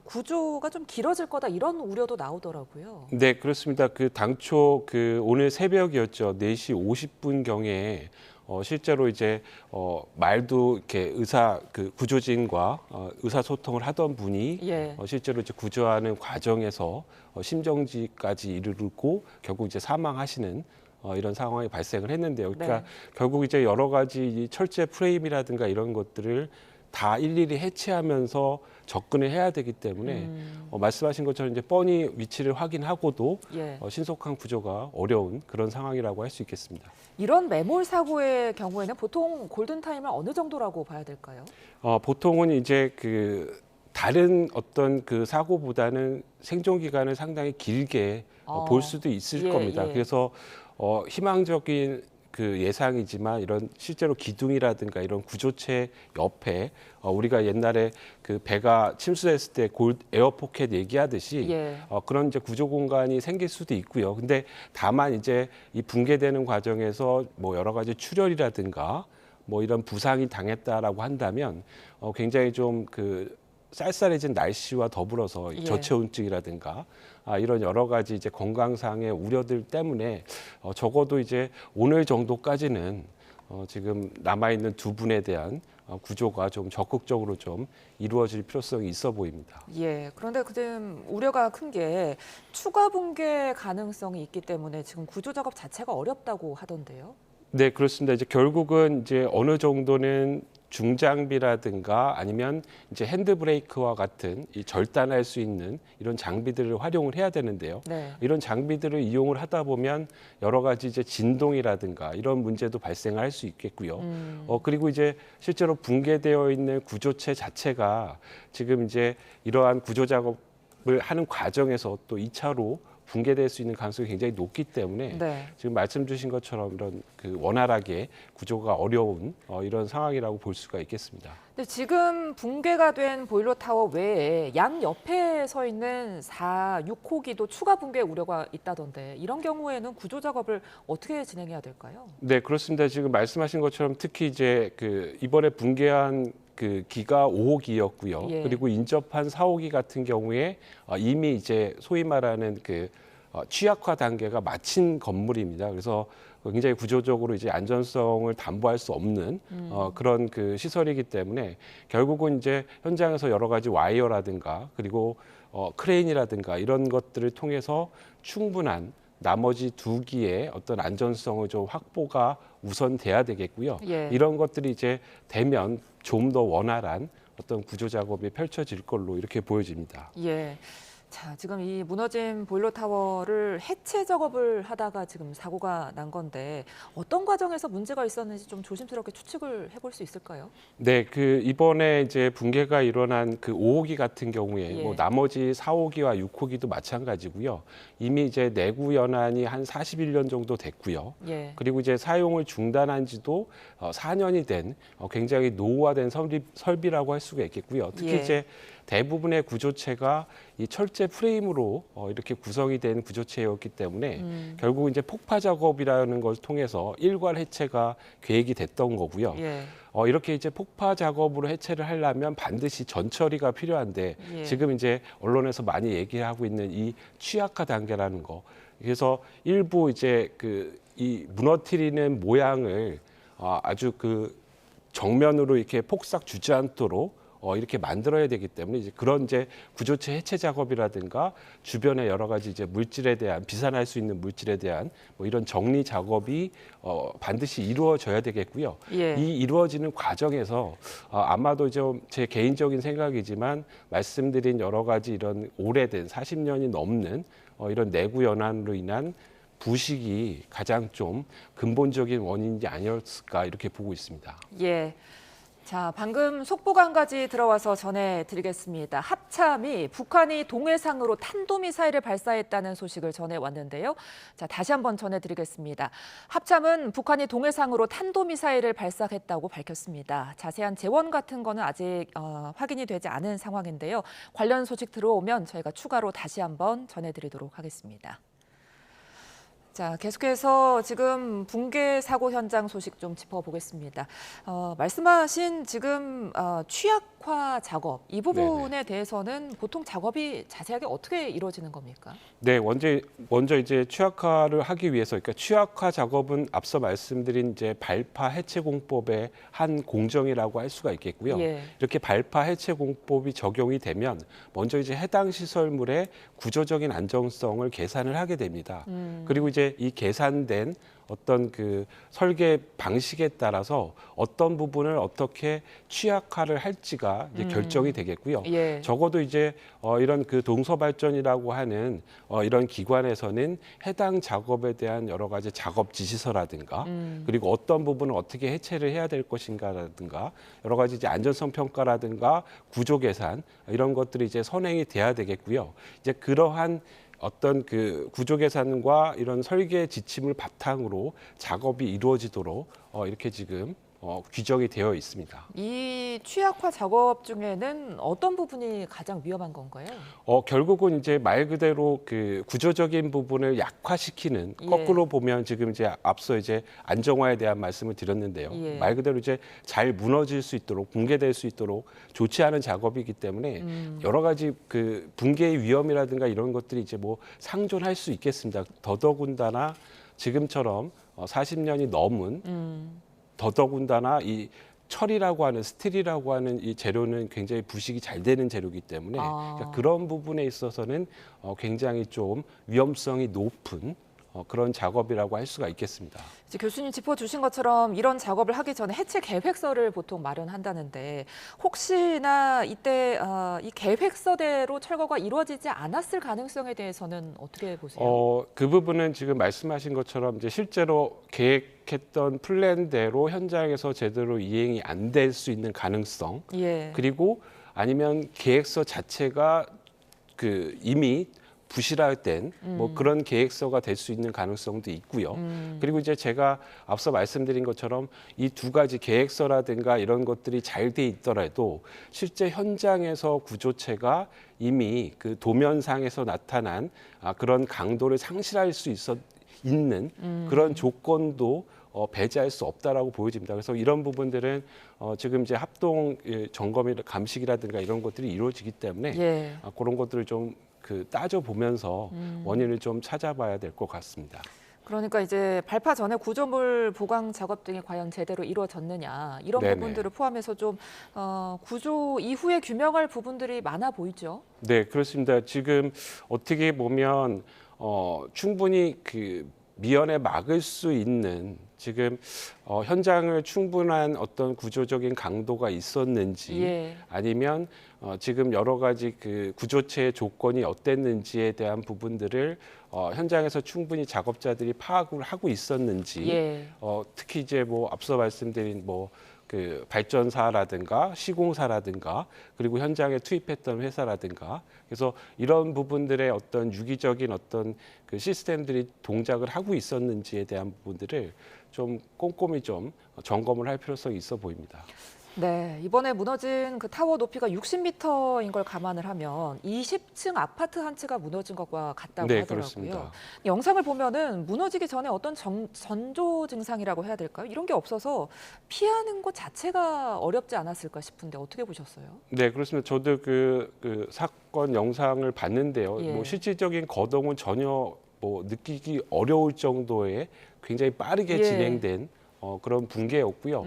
구조가 좀 길어질 거다 이런 우려도 나오더라고요. 네, 그렇습니다. 그 당초 그 오늘 새벽이었죠. 4시 50분 경에 실제로 이제 말도 이렇게 구조진과 의사소통을 하던 분이 예. 실제로 이제 구조하는 과정에서 심정지까지 이르고 결국 이제 사망하시는 이런 상황이 발생을 했는데요. 그러니까 네. 결국 이제 여러 가지 이 철제 프레임이라든가 이런 것들을 다 일일이 해체하면서 접근을 해야 되기 때문에 말씀하신 것처럼 이제 뻔히 위치를 확인하고도 예. 신속한 구조가 어려운 그런 상황이라고 할 수 있겠습니다. 이런 매몰 사고의 경우에는 보통 골든타임은 어느 정도라고 봐야 될까요? 보통은 이제 그 다른 어떤 그 사고보다는 생존 기간을 상당히 길게 볼 수도 있을 예, 겁니다. 예. 그래서 희망적인 그 예상이지만 이런 실제로 기둥이라든가 이런 구조체 옆에 우리가 옛날에 그 배가 침수했을 때 에어포켓 얘기하듯이 예. 그런 이제 구조 공간이 생길 수도 있고요. 근데 다만 이제 이 붕괴되는 과정에서 뭐 여러 가지 출혈이라든가 뭐 이런 부상이 당했다라고 한다면 굉장히 좀 그 쌀쌀해진 날씨와 더불어서 예. 저체온증이라든가 이런 여러 가지 이제 건강상의 우려들 때문에 적어도 이제 오늘 정도까지는 지금 남아 있는 두 분에 대한 구조가 좀 적극적으로 좀 이루어질 필요성이 있어 보입니다. 예. 그런데 지금 우려가 큰 게 추가 붕괴 가능성이 있기 때문에 지금 구조 작업 자체가 어렵다고 하던데요. 네, 그렇습니다. 이제 결국은 이제 어느 정도는 중장비라든가 아니면 이제 핸드브레이크와 같은 이 절단할 수 있는 이런 장비들을 활용을 해야 되는데요. 네. 이런 장비들을 이용을 하다 보면 여러 가지 이제 진동이라든가 이런 문제도 발생할 수 있겠고요. 그리고 이제 실제로 붕괴되어 있는 구조체 자체가 지금 이제 이러한 구조 작업을 하는 과정에서 또 2차로 붕괴될 수 있는 가능성이 굉장히 높기 때문에 네. 지금 말씀 주신 것처럼 이런 그 원활하게 구조가 어려운 이런 상황이라고 볼 수가 있겠습니다. 근데 지금 붕괴가 된 보일러 타워 외에 양 옆에 서 있는 4, 6호기도 추가 붕괴 우려가 있다던데 이런 경우에는 구조 작업을 어떻게 진행해야 될까요? 네, 그렇습니다. 지금 말씀하신 것처럼 특히 이제 그 이번에 붕괴한 그 기가 5호기였고요. 예. 그리고 인접한 4호기 같은 경우에 이미 이제 소위 말하는 그 취약화 단계가 마친 건물입니다. 그래서 굉장히 구조적으로 이제 안전성을 담보할 수 없는 그런 그 시설이기 때문에 결국은 이제 현장에서 여러 가지 와이어라든가 그리고 크레인이라든가 이런 것들을 통해서 충분한 나머지 2기의 어떤 안전성을 좀 확보가 우선돼야 되겠고요. 예. 이런 것들이 이제 되면 좀 더 원활한 어떤 구조 작업이 펼쳐질 걸로 이렇게 보여집니다. 예. 자, 지금 이 무너진 보일러 타워를 해체 작업을 하다가 지금 사고가 난 건데 어떤 과정에서 문제가 있었는지 좀 조심스럽게 추측을 해볼 수 있을까요? 네, 그 이번에 이제 붕괴가 일어난 그 5호기 같은 경우에 예. 뭐 나머지 4호기와 6호기도 마찬가지고요. 이미 이제 내구 연한이 한 41년 정도 됐고요. 예. 그리고 이제 사용을 중단한 지도 4년이 된 굉장히 노후화된 설비라고 할 수가 있겠고요. 특히 예. 이제 대부분의 구조체가 이 철제 프레임으로 이렇게 구성이 된 구조체였기 때문에 결국 이제 폭파 작업이라는 걸 통해서 일괄 해체가 계획이 됐던 거고요. 예. 이렇게 이제 폭파 작업으로 해체를 하려면 반드시 전처리가 필요한데 예. 지금 이제 언론에서 많이 얘기하고 있는 이 취약화 단계라는 거. 그래서 일부 이제 그 이 무너뜨리는 모양을 아주 그 정면으로 이렇게 폭삭 주지 않도록 이렇게 만들어야 되기 때문에 이제 그런 이제 구조체 해체 작업이라든가 주변의 여러 가지 이제 물질에 대한 비산할 수 있는 물질에 대한 뭐 이런 정리 작업이 반드시 이루어져야 되겠고요. 예. 이 이루어지는 과정에서 아마도 좀 제 개인적인 생각이지만 말씀드린 여러 가지 이런 오래된 40년이 넘는 이런 내구 연한으로 인한 부식이 가장 좀 근본적인 원인이 아니었을까 이렇게 보고 있습니다. 예. 자, 방금 속보가 한 가지 들어와서 전해드리겠습니다. 합참이 북한이 동해상으로 탄도미사일을 발사했다는 소식을 전해왔는데요. 자, 다시 한번 전해드리겠습니다. 합참은 북한이 동해상으로 탄도미사일을 발사했다고 밝혔습니다. 자세한 재원 같은 거는 아직 확인이 되지 않은 상황인데요. 관련 소식 들어오면 저희가 추가로 다시 한번 전해드리도록 하겠습니다. 자, 계속해서 지금 붕괴 사고 현장 소식 좀 짚어보겠습니다. 말씀하신 지금 취약화 작업 이 부분에 대해서는 보통 작업이 자세하게 어떻게 이루어지는 겁니까? 네, 먼저 이제 취약화를 하기 위해서, 그러니까 취약화 작업은 앞서 말씀드린 이제 발파 해체 공법의 한 공정이라고 할 수가 있겠고요. 예. 이렇게 발파 해체 공법이 적용이 되면 먼저 이제 해당 시설물의 구조적인 안정성을 계산을 하게 됩니다. 그리고 이제 이 계산된 어떤 그 설계 방식에 따라서 어떤 부분을 어떻게 취약화를 할지가 이제 결정이 되겠고요. 예. 적어도 이제 이런 그 동서발전이라고 하는 이런 기관에서는 해당 작업에 대한 여러 가지 작업 지시서라든가 그리고 어떤 부분을 어떻게 해체를 해야 될 것인가라든가 여러 가지 이제 안전성 평가라든가 구조 계산 이런 것들이 이제 선행이 돼야 되겠고요. 이제 그러한 어떤 그 구조 계산과 이런 설계 지침을 바탕으로 작업이 이루어지도록 이렇게 지금 규정이 되어 있습니다. 이 취약화 작업 중에는 어떤 부분이 가장 위험한 건가요? 결국은 이제 말 그대로 그 구조적인 부분을 약화시키는 예. 거꾸로 보면 지금 이제 앞서 이제 안정화에 대한 말씀을 드렸는데요. 예. 말 그대로 이제 잘 무너질 수 있도록 붕괴될 수 있도록 좋지 않은 작업이기 때문에 여러 가지 그 붕괴의 위험이라든가 이런 것들이 이제 뭐 상존할 수 있겠습니다. 더더군다나 지금처럼 40년이 넘은 더더군다나 이 철이라고 하는 스틸이라고 하는 이 재료는 굉장히 부식이 잘 되는 재료이기 때문에 그러니까 그런 부분에 있어서는 굉장히 좀 위험성이 높은 그런 작업이라고 할 수가 있겠습니다. 이제 교수님 짚어주신 것처럼 이런 작업을 하기 전에 해체 계획서를 보통 마련한다는데 혹시나 이때 이 계획서대로 철거가 이루어지지 않았을 가능성에 대해서는 어떻게 보세요? 그 부분은 지금 말씀하신 것처럼 이제 실제로 계획했던 플랜대로 현장에서 제대로 이행이 안 될 수 있는 가능성, 예. 그리고 아니면 계획서 자체가 그 이미 부실화된 뭐 그런 계획서가 될 수 있는 가능성도 있고요. 그리고 이제 제가 앞서 말씀드린 것처럼 이 두 가지 계획서라든가 이런 것들이 잘 돼 있더라도 실제 현장에서 구조체가 이미 그 도면상에서 나타난 그런 강도를 상실할 수 있는 그런 조건도 배제할 수 없다라고 보여집니다. 그래서 이런 부분들은 지금 이제 합동 점검 감식이라든가 이런 것들이 이루어지기 때문에 예. 그런 것들을 좀 따져 보면서 원인을 좀 찾아봐야 될 것 같습니다. 그러니까 이제 발파 전에 구조물 보강 작업 등이 과연 제대로 이루어졌느냐 이런 네네. 부분들을 포함해서 좀 구조 이후에 규명할 부분들이 많아 보이죠. 네, 그렇습니다. 지금 어떻게 보면 충분히 그 미연에 막을 수 있는 지금 현장을 충분한 어떤 구조적인 강도가 있었는지 예. 아니면 지금 여러 가지 그 구조체의 조건이 어땠는지에 대한 부분들을 현장에서 충분히 작업자들이 파악을 하고 있었는지 예. 특히 이제 뭐 앞서 말씀드린 뭐 그 발전사라든가 시공사라든가 그리고 현장에 투입했던 회사라든가 그래서 이런 부분들의 어떤 유기적인 어떤 그 시스템들이 동작을 하고 있었는지에 대한 부분들을 좀 꼼꼼히 좀 점검을 할 필요성이 있어 보입니다. 네, 이번에 무너진 그 타워 높이가 60m인 걸 감안을 하면 20층 아파트 한 채가 무너진 것과 같다고 네, 하더라고요. 그렇습니다. 영상을 보면은 무너지기 전에 어떤 전조 증상이라고 해야 될까요? 이런 게 없어서 피하는 것 자체가 어렵지 않았을까 싶은데 어떻게 보셨어요? 네, 그렇습니다. 저도 그 사건 영상을 봤는데요. 예. 뭐 실질적인 거동은 전혀 뭐 느끼기 어려울 정도의 굉장히 빠르게 예. 진행된 그런 붕괴였고요.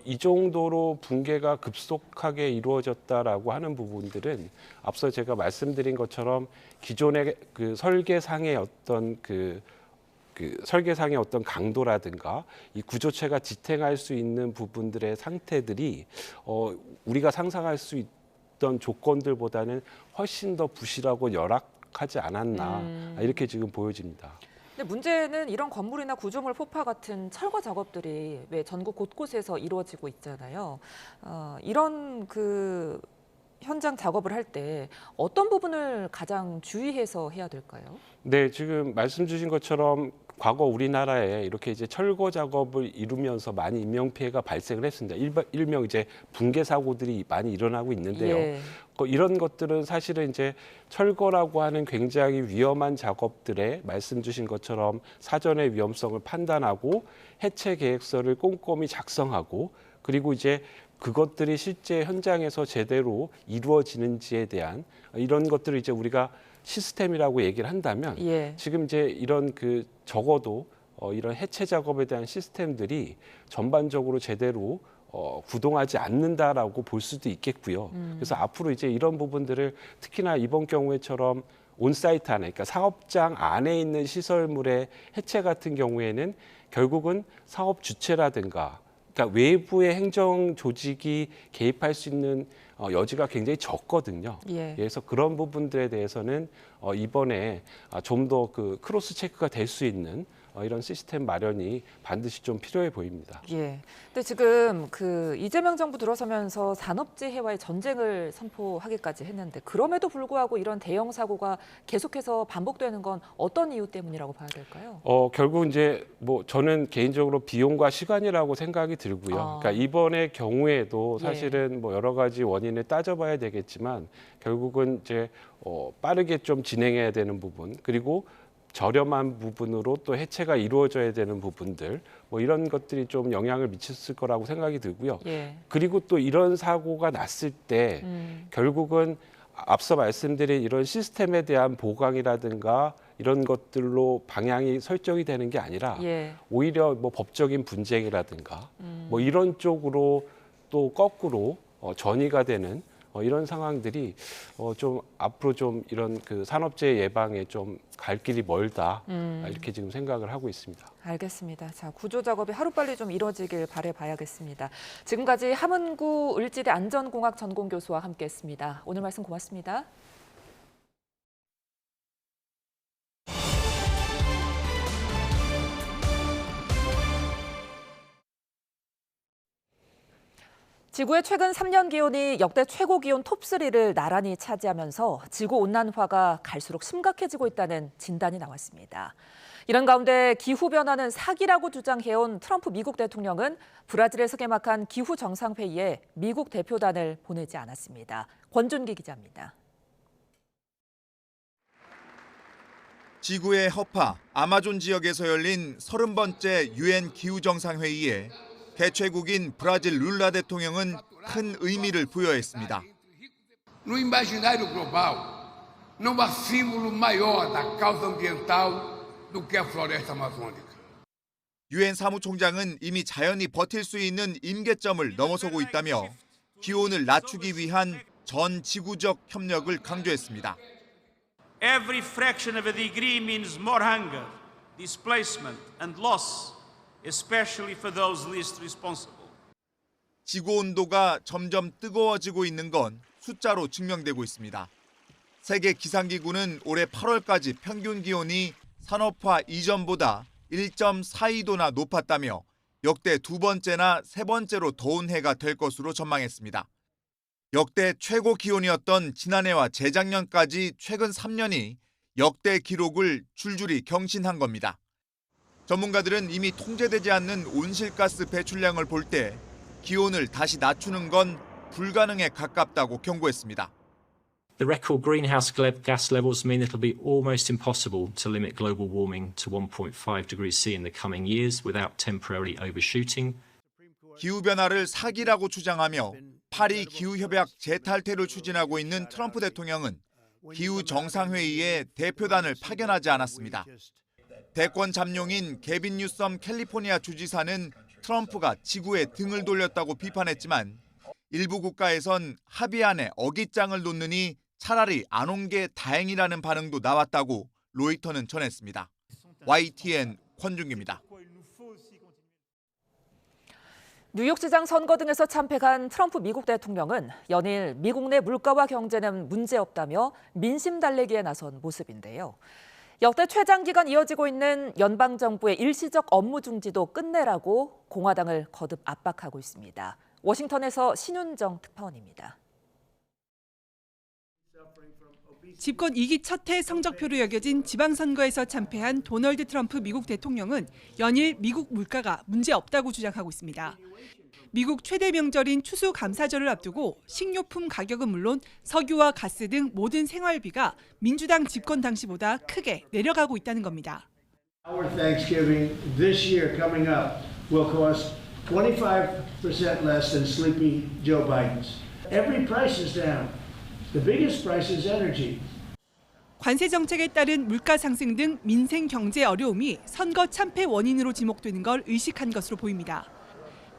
이 정도로 붕괴가 급속하게 이루어졌다라고 하는 부분들은 앞서 제가 말씀드린 것처럼 기존의 그 설계상의 어떤 그 설계상의 어떤 강도라든가 이 구조체가 지탱할 수 있는 부분들의 상태들이 우리가 상상할 수 있던 조건들보다는 훨씬 더 부실하고 열악하지 않았나 이렇게 지금 보여집니다. 근데 문제는 이런 건물이나 구조물 폭파 같은 철거 작업들이 왜 전국 곳곳에서 이루어지고 있잖아요. 이런 그 현장 작업을 할 때 어떤 부분을 가장 주의해서 해야 될까요? 네, 지금 말씀 주신 것처럼 과거 우리나라에 이렇게 이제 철거 작업을 이루면서 많이 인명 피해가 발생을 했습니다. 일명 이제 붕괴 사고들이 많이 일어나고 있는데요. 예. 이런 것들은 사실은 이제 철거라고 하는 굉장히 위험한 작업들에 말씀 주신 것처럼 사전의 위험성을 판단하고 해체 계획서를 꼼꼼히 작성하고 그리고 이제 그것들이 실제 현장에서 제대로 이루어지는지에 대한 이런 것들을 이제 우리가 시스템이라고 얘기를 한다면 예. 지금 이제 이런 그 적어도 이런 해체 작업에 대한 시스템들이 전반적으로 제대로 구동하지 않는다라고 볼 수도 있겠고요. 그래서 앞으로 이제 이런 부분들을 특히나 이번 경우에처럼 온사이트 안에, 그러니까 사업장 안에 있는 시설물의 해체 같은 경우에는 결국은 사업 주체라든가 그러니까 외부의 행정 조직이 개입할 수 있는 여지가 굉장히 적거든요. 예. 그래서 그런 부분들에 대해서는 이번에 좀 더 그 크로스 체크가 될 수 있는 이런 시스템 마련이 반드시 좀 필요해 보입니다. 예. 근데 지금 그 이재명 정부 들어서면서 산업재해와의 전쟁을 선포하기까지 했는데 그럼에도 불구하고 이런 대형 사고가 계속해서 반복되는 건 어떤 이유 때문이라고 봐야 될까요? 결국 이제 뭐 저는 개인적으로 비용과 시간이라고 생각이 들고요. 그러니까 이번의 경우에도 사실은 뭐 여러 가지 원인을 따져봐야 되겠지만 결국은 이제 빠르게 좀 진행해야 되는 부분 그리고 저렴한 부분으로 또 해체가 이루어져야 되는 부분들 뭐 이런 것들이 좀 영향을 미쳤을 거라고 생각이 들고요. 예. 그리고 또 이런 사고가 났을 때 결국은 앞서 말씀드린 이런 시스템에 대한 보강이라든가 이런 것들로 방향이 설정이 되는 게 아니라 예. 오히려 뭐 법적인 분쟁이라든가 뭐 이런 쪽으로 또 거꾸로 전이가 되는 이런 상황들이 좀 앞으로 좀 이런 그 산업재해 예방에 좀 갈 길이 멀다 이렇게 지금 생각을 하고 있습니다. 알겠습니다. 자, 구조 작업이 하루빨리 좀 이루어지길 바라봐야겠습니다. 지금까지 함은구 을지대 안전공학 전공 교수와 함께했습니다. 오늘 말씀 고맙습니다. 지구의 최근 3년 기온이 역대 최고 기온 톱3를 나란히 차지하면서 지구온난화가 갈수록 심각해지고 있다는 진단이 나왔습니다. 이런 가운데 기후변화는 사기라고 주장해온 트럼프 미국 대통령은 브라질에서 개막한 기후정상회의에 미국 대표단을 보내지 않았습니다. 권준기 기자입니다. 지구의 허파 아마존 지역에서 열린 30번째 유엔 기후정상회의에 개최국인 브라질 룰라 대통령은 큰 의미를 부여했습니다. No imaginário global, não há símbolo maior da causa ambiental do que a floresta amazônica. 유엔 사무총장은 이미 자연이 버틸 수 있는 임계점을 넘어서고 있다며 기온을 낮추기 위한 전 지구적 협력을 강조했습니다. Every fraction of a degree means more hunger, displacement and loss. Especially for those least responsible. 지구 온도가 점점 뜨거워지고 있는 건 숫자로 증명되고 있습니다. 세계 기상기구는 올해 8월까지 평균 기온이 산업화 이전보다 1.42도나 높았다며 역대 두 번째나 세 번째로 더운 해가 될 것으로 전망했습니다. 역대 최고 기온이었던 지난해와 재작년까지 최근 3년이 역대 기록을 줄줄이 경신한 겁니다. 전문가들은 이미 통제되지 않는 온실가스 배출량을 볼 때 기온을 다시 낮추는 건 불가능에 가깝다고 경고했습니다. The record greenhouse gas levels mean it'll be almost impossible to limit global warming to 1.5 degrees C in the coming years without temporarily overshooting. 기후변화를 사기라고 주장하며 파리 기후협약 재탈퇴를 추진하고 있는 트럼프 대통령은 기후정상회의에 대표단을 파견하지 않았습니다. 대권 잠룡인 게빈 뉴섬 캘리포니아 주지사는 트럼프가 지구에 등을 돌렸다고 비판했지만 일부 국가에선 합의안에 어깃장을 놓느니 차라리 안 온 게 다행이라는 반응도 나왔다고 로이터는 전했습니다. YTN 권준기입니다. 뉴욕시장 선거 등에서 참패한 트럼프 미국 대통령은 연일 미국 내 물가와 경제는 문제없다며 민심 달래기에 나선 모습인데요. 역대 최장기간 이어지고 있는 연방정부의 일시적 업무 중지도 끝내라고 공화당을 거듭 압박하고 있습니다. 워싱턴에서 신윤정 특파원입니다. 집권 2기 첫 해 성적표로 여겨진 지방선거에서 참패한 도널드 트럼프 미국 대통령은 연일 미국 물가가 문제없다고 주장하고 있습니다. 미국 최대 명절인 추수감사절을 앞두고 식료품 가격은 물론 석유와 가스 등 모든 생활비가 민주당 집권 당시보다 크게 내려가고 있다는 겁니다. Our Thanksgiving this year coming up will cost 25% less than sleepy Joe Biden's. Every price is down. The biggest price is energy. 관세 정책에 따른 물가 상승 등 민생 경제 어려움이 선거 참패 원인으로 지목되는 걸 의식한 것으로 보입니다.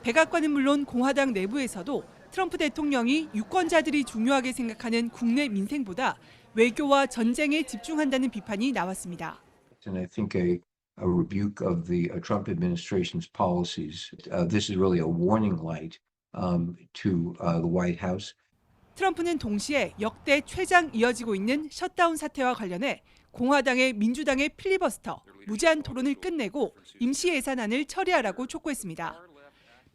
백악관은 물론 공화당 내부에서도 트럼프 대통령이 유권자들이 중요하게 생각하는 국내 민생보다 외교와 전쟁에 집중한다는 비판이 나왔습니다. And I think a rebuke of the Trump administration's policies. This is really a warning light to the White House. 트럼프는 동시에 역대 최장 이어지고 있는 셧다운 사태와 관련해 공화당의 민주당의 필리버스터, 무제한 토론을 끝내고 임시 예산안을 처리하라고 촉구했습니다.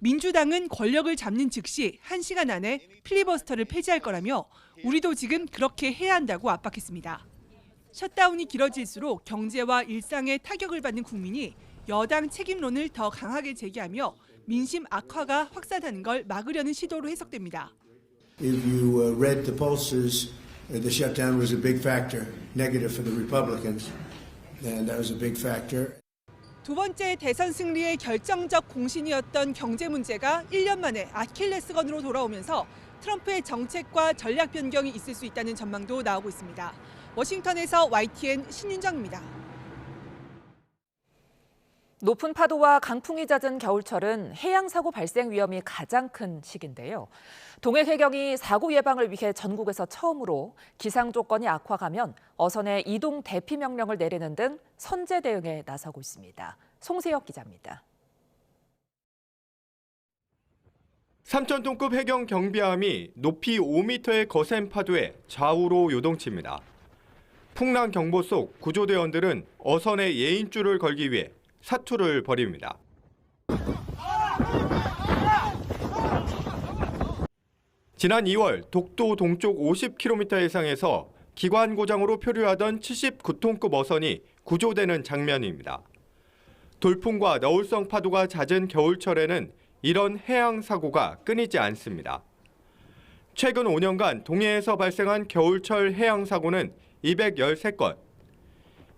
민주당은 권력을 잡는 즉시 1시간 안에 필리버스터를 폐지할 거라며 우리도 지금 그렇게 해야 한다고 압박했습니다. 셧다운이 길어질수록 경제와 일상에 타격을 받는 국민이 여당 책임론을 더 강하게 제기하며 민심 악화가 확산하는 걸 막으려는 시도로 해석됩니다. If you read the pollsters, the shutdown was a big factor, negative for the Republicans, and that was a big factor. 두 번째 대선 승리의 결정적 공신이었던 경제 문제가 1년 만에 아킬레스건으로 돌아오면서 트럼프의 정책과 전략 변경이 있을 수 있다는 전망도 나오고 있습니다. 워싱턴에서 YTN 신윤정입니다. 높은 파도와 강풍이 잦은 겨울철은 해양 사고 발생 위험이 가장 큰 시기인데요. 동해해경이 사고 예방을 위해 전국에서 처음으로 기상 조건이 악화가면 어선의 이동 대피 명령을 내리는 등 선제 대응에 나서고 있습니다. 송세혁 기자입니다. 3,000톤급 해경 경비함이 높이 5m의 거센 파도에 좌우로 요동칩니다. 풍랑 경보 속 구조대원들은 어선의 예인줄을 걸기 위해 사투를 벌입니다. 지난 2월 독도 동쪽 50km 이상에서 기관 고장으로 표류하던 79톤급 어선이 구조되는 장면입니다. 돌풍과 너울성 파도가 잦은 겨울철에는 이런 해양 사고가 끊이지 않습니다. 최근 5년간 동해에서 발생한 겨울철 해양 사고는 213건.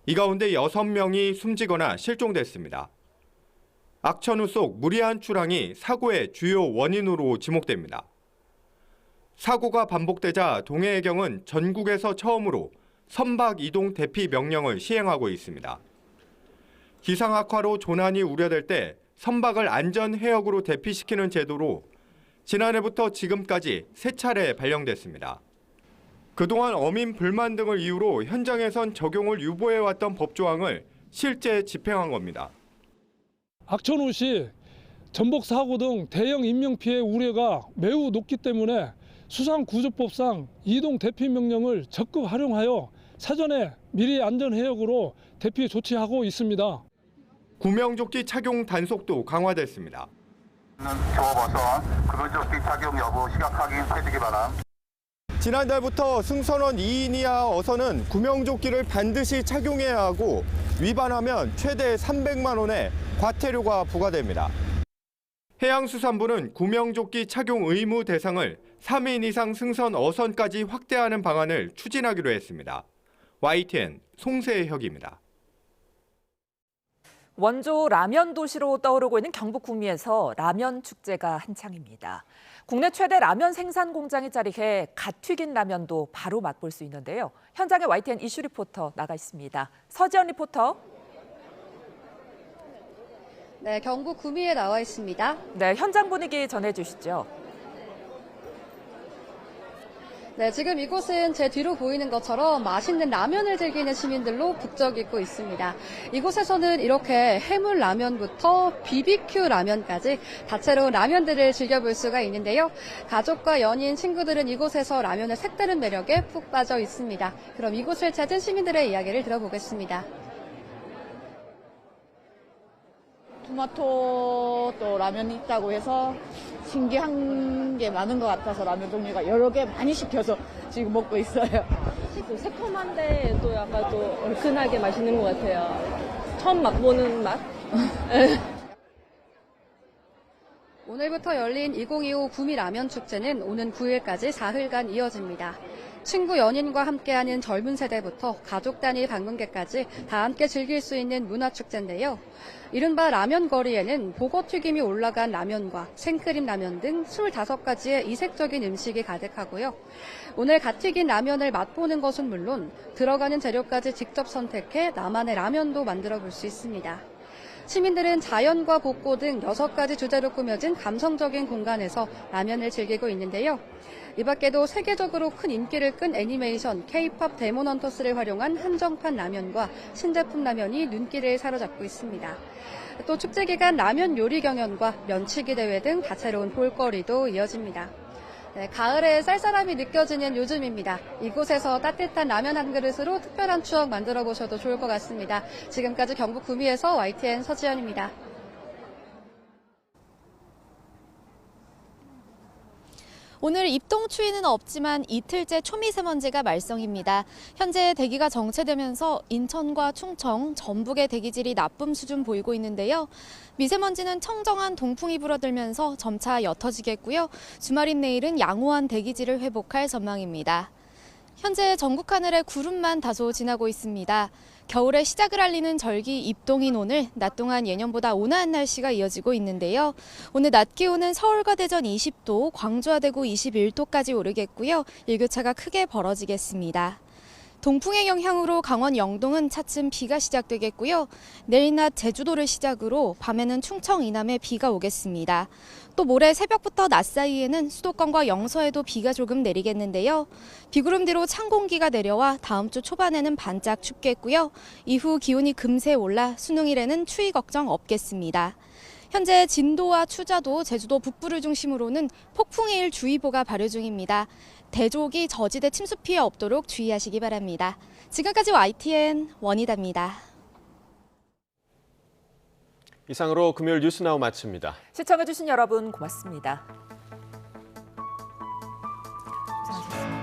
이 가운데 6명이 숨지거나 실종됐습니다. 악천후 속 무리한 출항이 사고의 주요 원인으로 지목됩니다. 사고가 반복되자 동해해경은 전국에서 처음으로 선박 이동 대피 명령을 시행하고 있습니다. 기상 악화로 조난이 우려될 때 선박을 안전 해역으로 대피시키는 제도로 지난해부터 지금까지 3차례 발령됐습니다. 그동안 어민 불만 등을 이유로 현장에선 적용을 유보해왔던 법조항을 실제 집행한 겁니다. 악천후 시 전복 사고 등 대형 인명피해 우려가 매우 높기 때문에 수상구조법상 이동 대피 명령을 적극 활용하여 사전에 미리 안전해역으로 대피 조치하고 있습니다. 구명조끼 착용 단속도 강화됐습니다. 조업어선 구명조끼 착용 여부 시각 확인 해주기 바람. 지난달부터 승선원 2인 이하 어선은 구명조끼를 반드시 착용해야 하고 위반하면 최대 300만 원의 과태료가 부과됩니다. 해양수산부는 구명조끼 착용 의무 대상을 3인 이상 승선 어선까지 확대하는 방안을 추진하기로 했습니다. YTN 송세혁입니다. 원조 라면 도시로 떠오르고 있는 경북 구미에서 라면 축제가 한창입니다. 국내 최대 라면 생산 공장이 자리해 갓 튀긴 라면도 바로 맛볼 수 있는데요. 현장에 YTN 이슈 리포터 나가 있습니다. 서지연 리포터. 네, 경북 구미에 나와 있습니다. 네, 현장 분위기 전해주시죠. 네, 지금 이곳은 제 뒤로 보이는 것처럼 맛있는 라면을 즐기는 시민들로 북적이고 있습니다. 이곳에서는 이렇게 해물 라면부터 BBQ 라면까지 다채로운 라면들을 즐겨볼 수가 있는데요. 가족과 연인, 친구들은 이곳에서 라면의 색다른 매력에 푹 빠져 있습니다. 그럼 이곳을 찾은 시민들의 이야기를 들어보겠습니다. 토마토 또 라면이 있다고 해서 신기한 게 많은 것 같아서 라면 종류가 여러 개 많이 시켜서 지금 먹고 있어요. 새콤한데 또 약간 또 얼큰하게 맛있는 것 같아요. 처음 맛보는 맛? 오늘부터 열린 2025 구미 라면 축제는 오는 9일까지 4일간 이어집니다. 친구 연인과 함께하는 젊은 세대부터 가족 단위 방문객까지 다 함께 즐길 수 있는 문화축제인데요. 이른바 라면 거리에는 보고튀김이 올라간 라면과 생크림 라면 등 25가지의 이색적인 음식이 가득하고요. 오늘 갓 튀긴 라면을 맛보는 것은 물론 들어가는 재료까지 직접 선택해 나만의 라면도 만들어 볼 수 있습니다. 시민들은 자연과 복고 등 6가지 주제로 꾸며진 감성적인 공간에서 라면을 즐기고 있는데요. 이 밖에도 세계적으로 큰 인기를 끈 애니메이션 K-POP 데몬헌터스를 활용한 한정판 라면과 신제품 라면이 눈길을 사로잡고 있습니다. 또 축제 기간 라면 요리 경연과 면치기 대회 등 다채로운 볼거리도 이어집니다. 네, 가을의 쌀쌀함이 느껴지는 요즘입니다. 이곳에서 따뜻한 라면 한 그릇으로 특별한 추억 만들어 보셔도 좋을 것 같습니다. 지금까지 경북 구미에서 YTN 서지연입니다. 오늘 입동 추위는 없지만 이틀째 초미세먼지가 말썽입니다. 현재 대기가 정체되면서 인천과 충청, 전북의 대기질이 나쁨 수준 보이고 있는데요. 미세먼지는 청정한 동풍이 불어들면서 점차 옅어지겠고요. 주말인 내일은 양호한 대기질을 회복할 전망입니다. 현재 전국 하늘에 구름만 다소 지나고 있습니다. 겨울의 시작을 알리는 절기 입동인 오늘 낮 동안 예년보다 온화한 날씨가 이어지고 있는데요. 오늘 낮 기온은 서울과 대전 20도, 광주와 대구 21도까지 오르겠고요. 일교차가 크게 벌어지겠습니다. 동풍의 영향으로 강원 영동은 차츰 비가 시작되겠고요. 내일 낮 제주도를 시작으로 밤에는 충청 이남에 비가 오겠습니다. 또 모레 새벽부터 낮 사이에는 수도권과 영서에도 비가 조금 내리겠는데요. 비구름 뒤로 찬 공기가 내려와 다음 주 초반에는 반짝 춥겠고요. 이후 기온이 금세 올라 수능일에는 추위 걱정 없겠습니다. 현재 진도와 추자도, 제주도 북부를 중심으로는 폭풍해일 주의보가 발효 중입니다. 대조기, 저지대 침수 피해 없도록 주의하시기 바랍니다. 지금까지 YTN 원희다입니다. 이상으로 금요일 뉴스나우 마칩니다. 시청해주신 여러분 고맙습니다. 있습니다.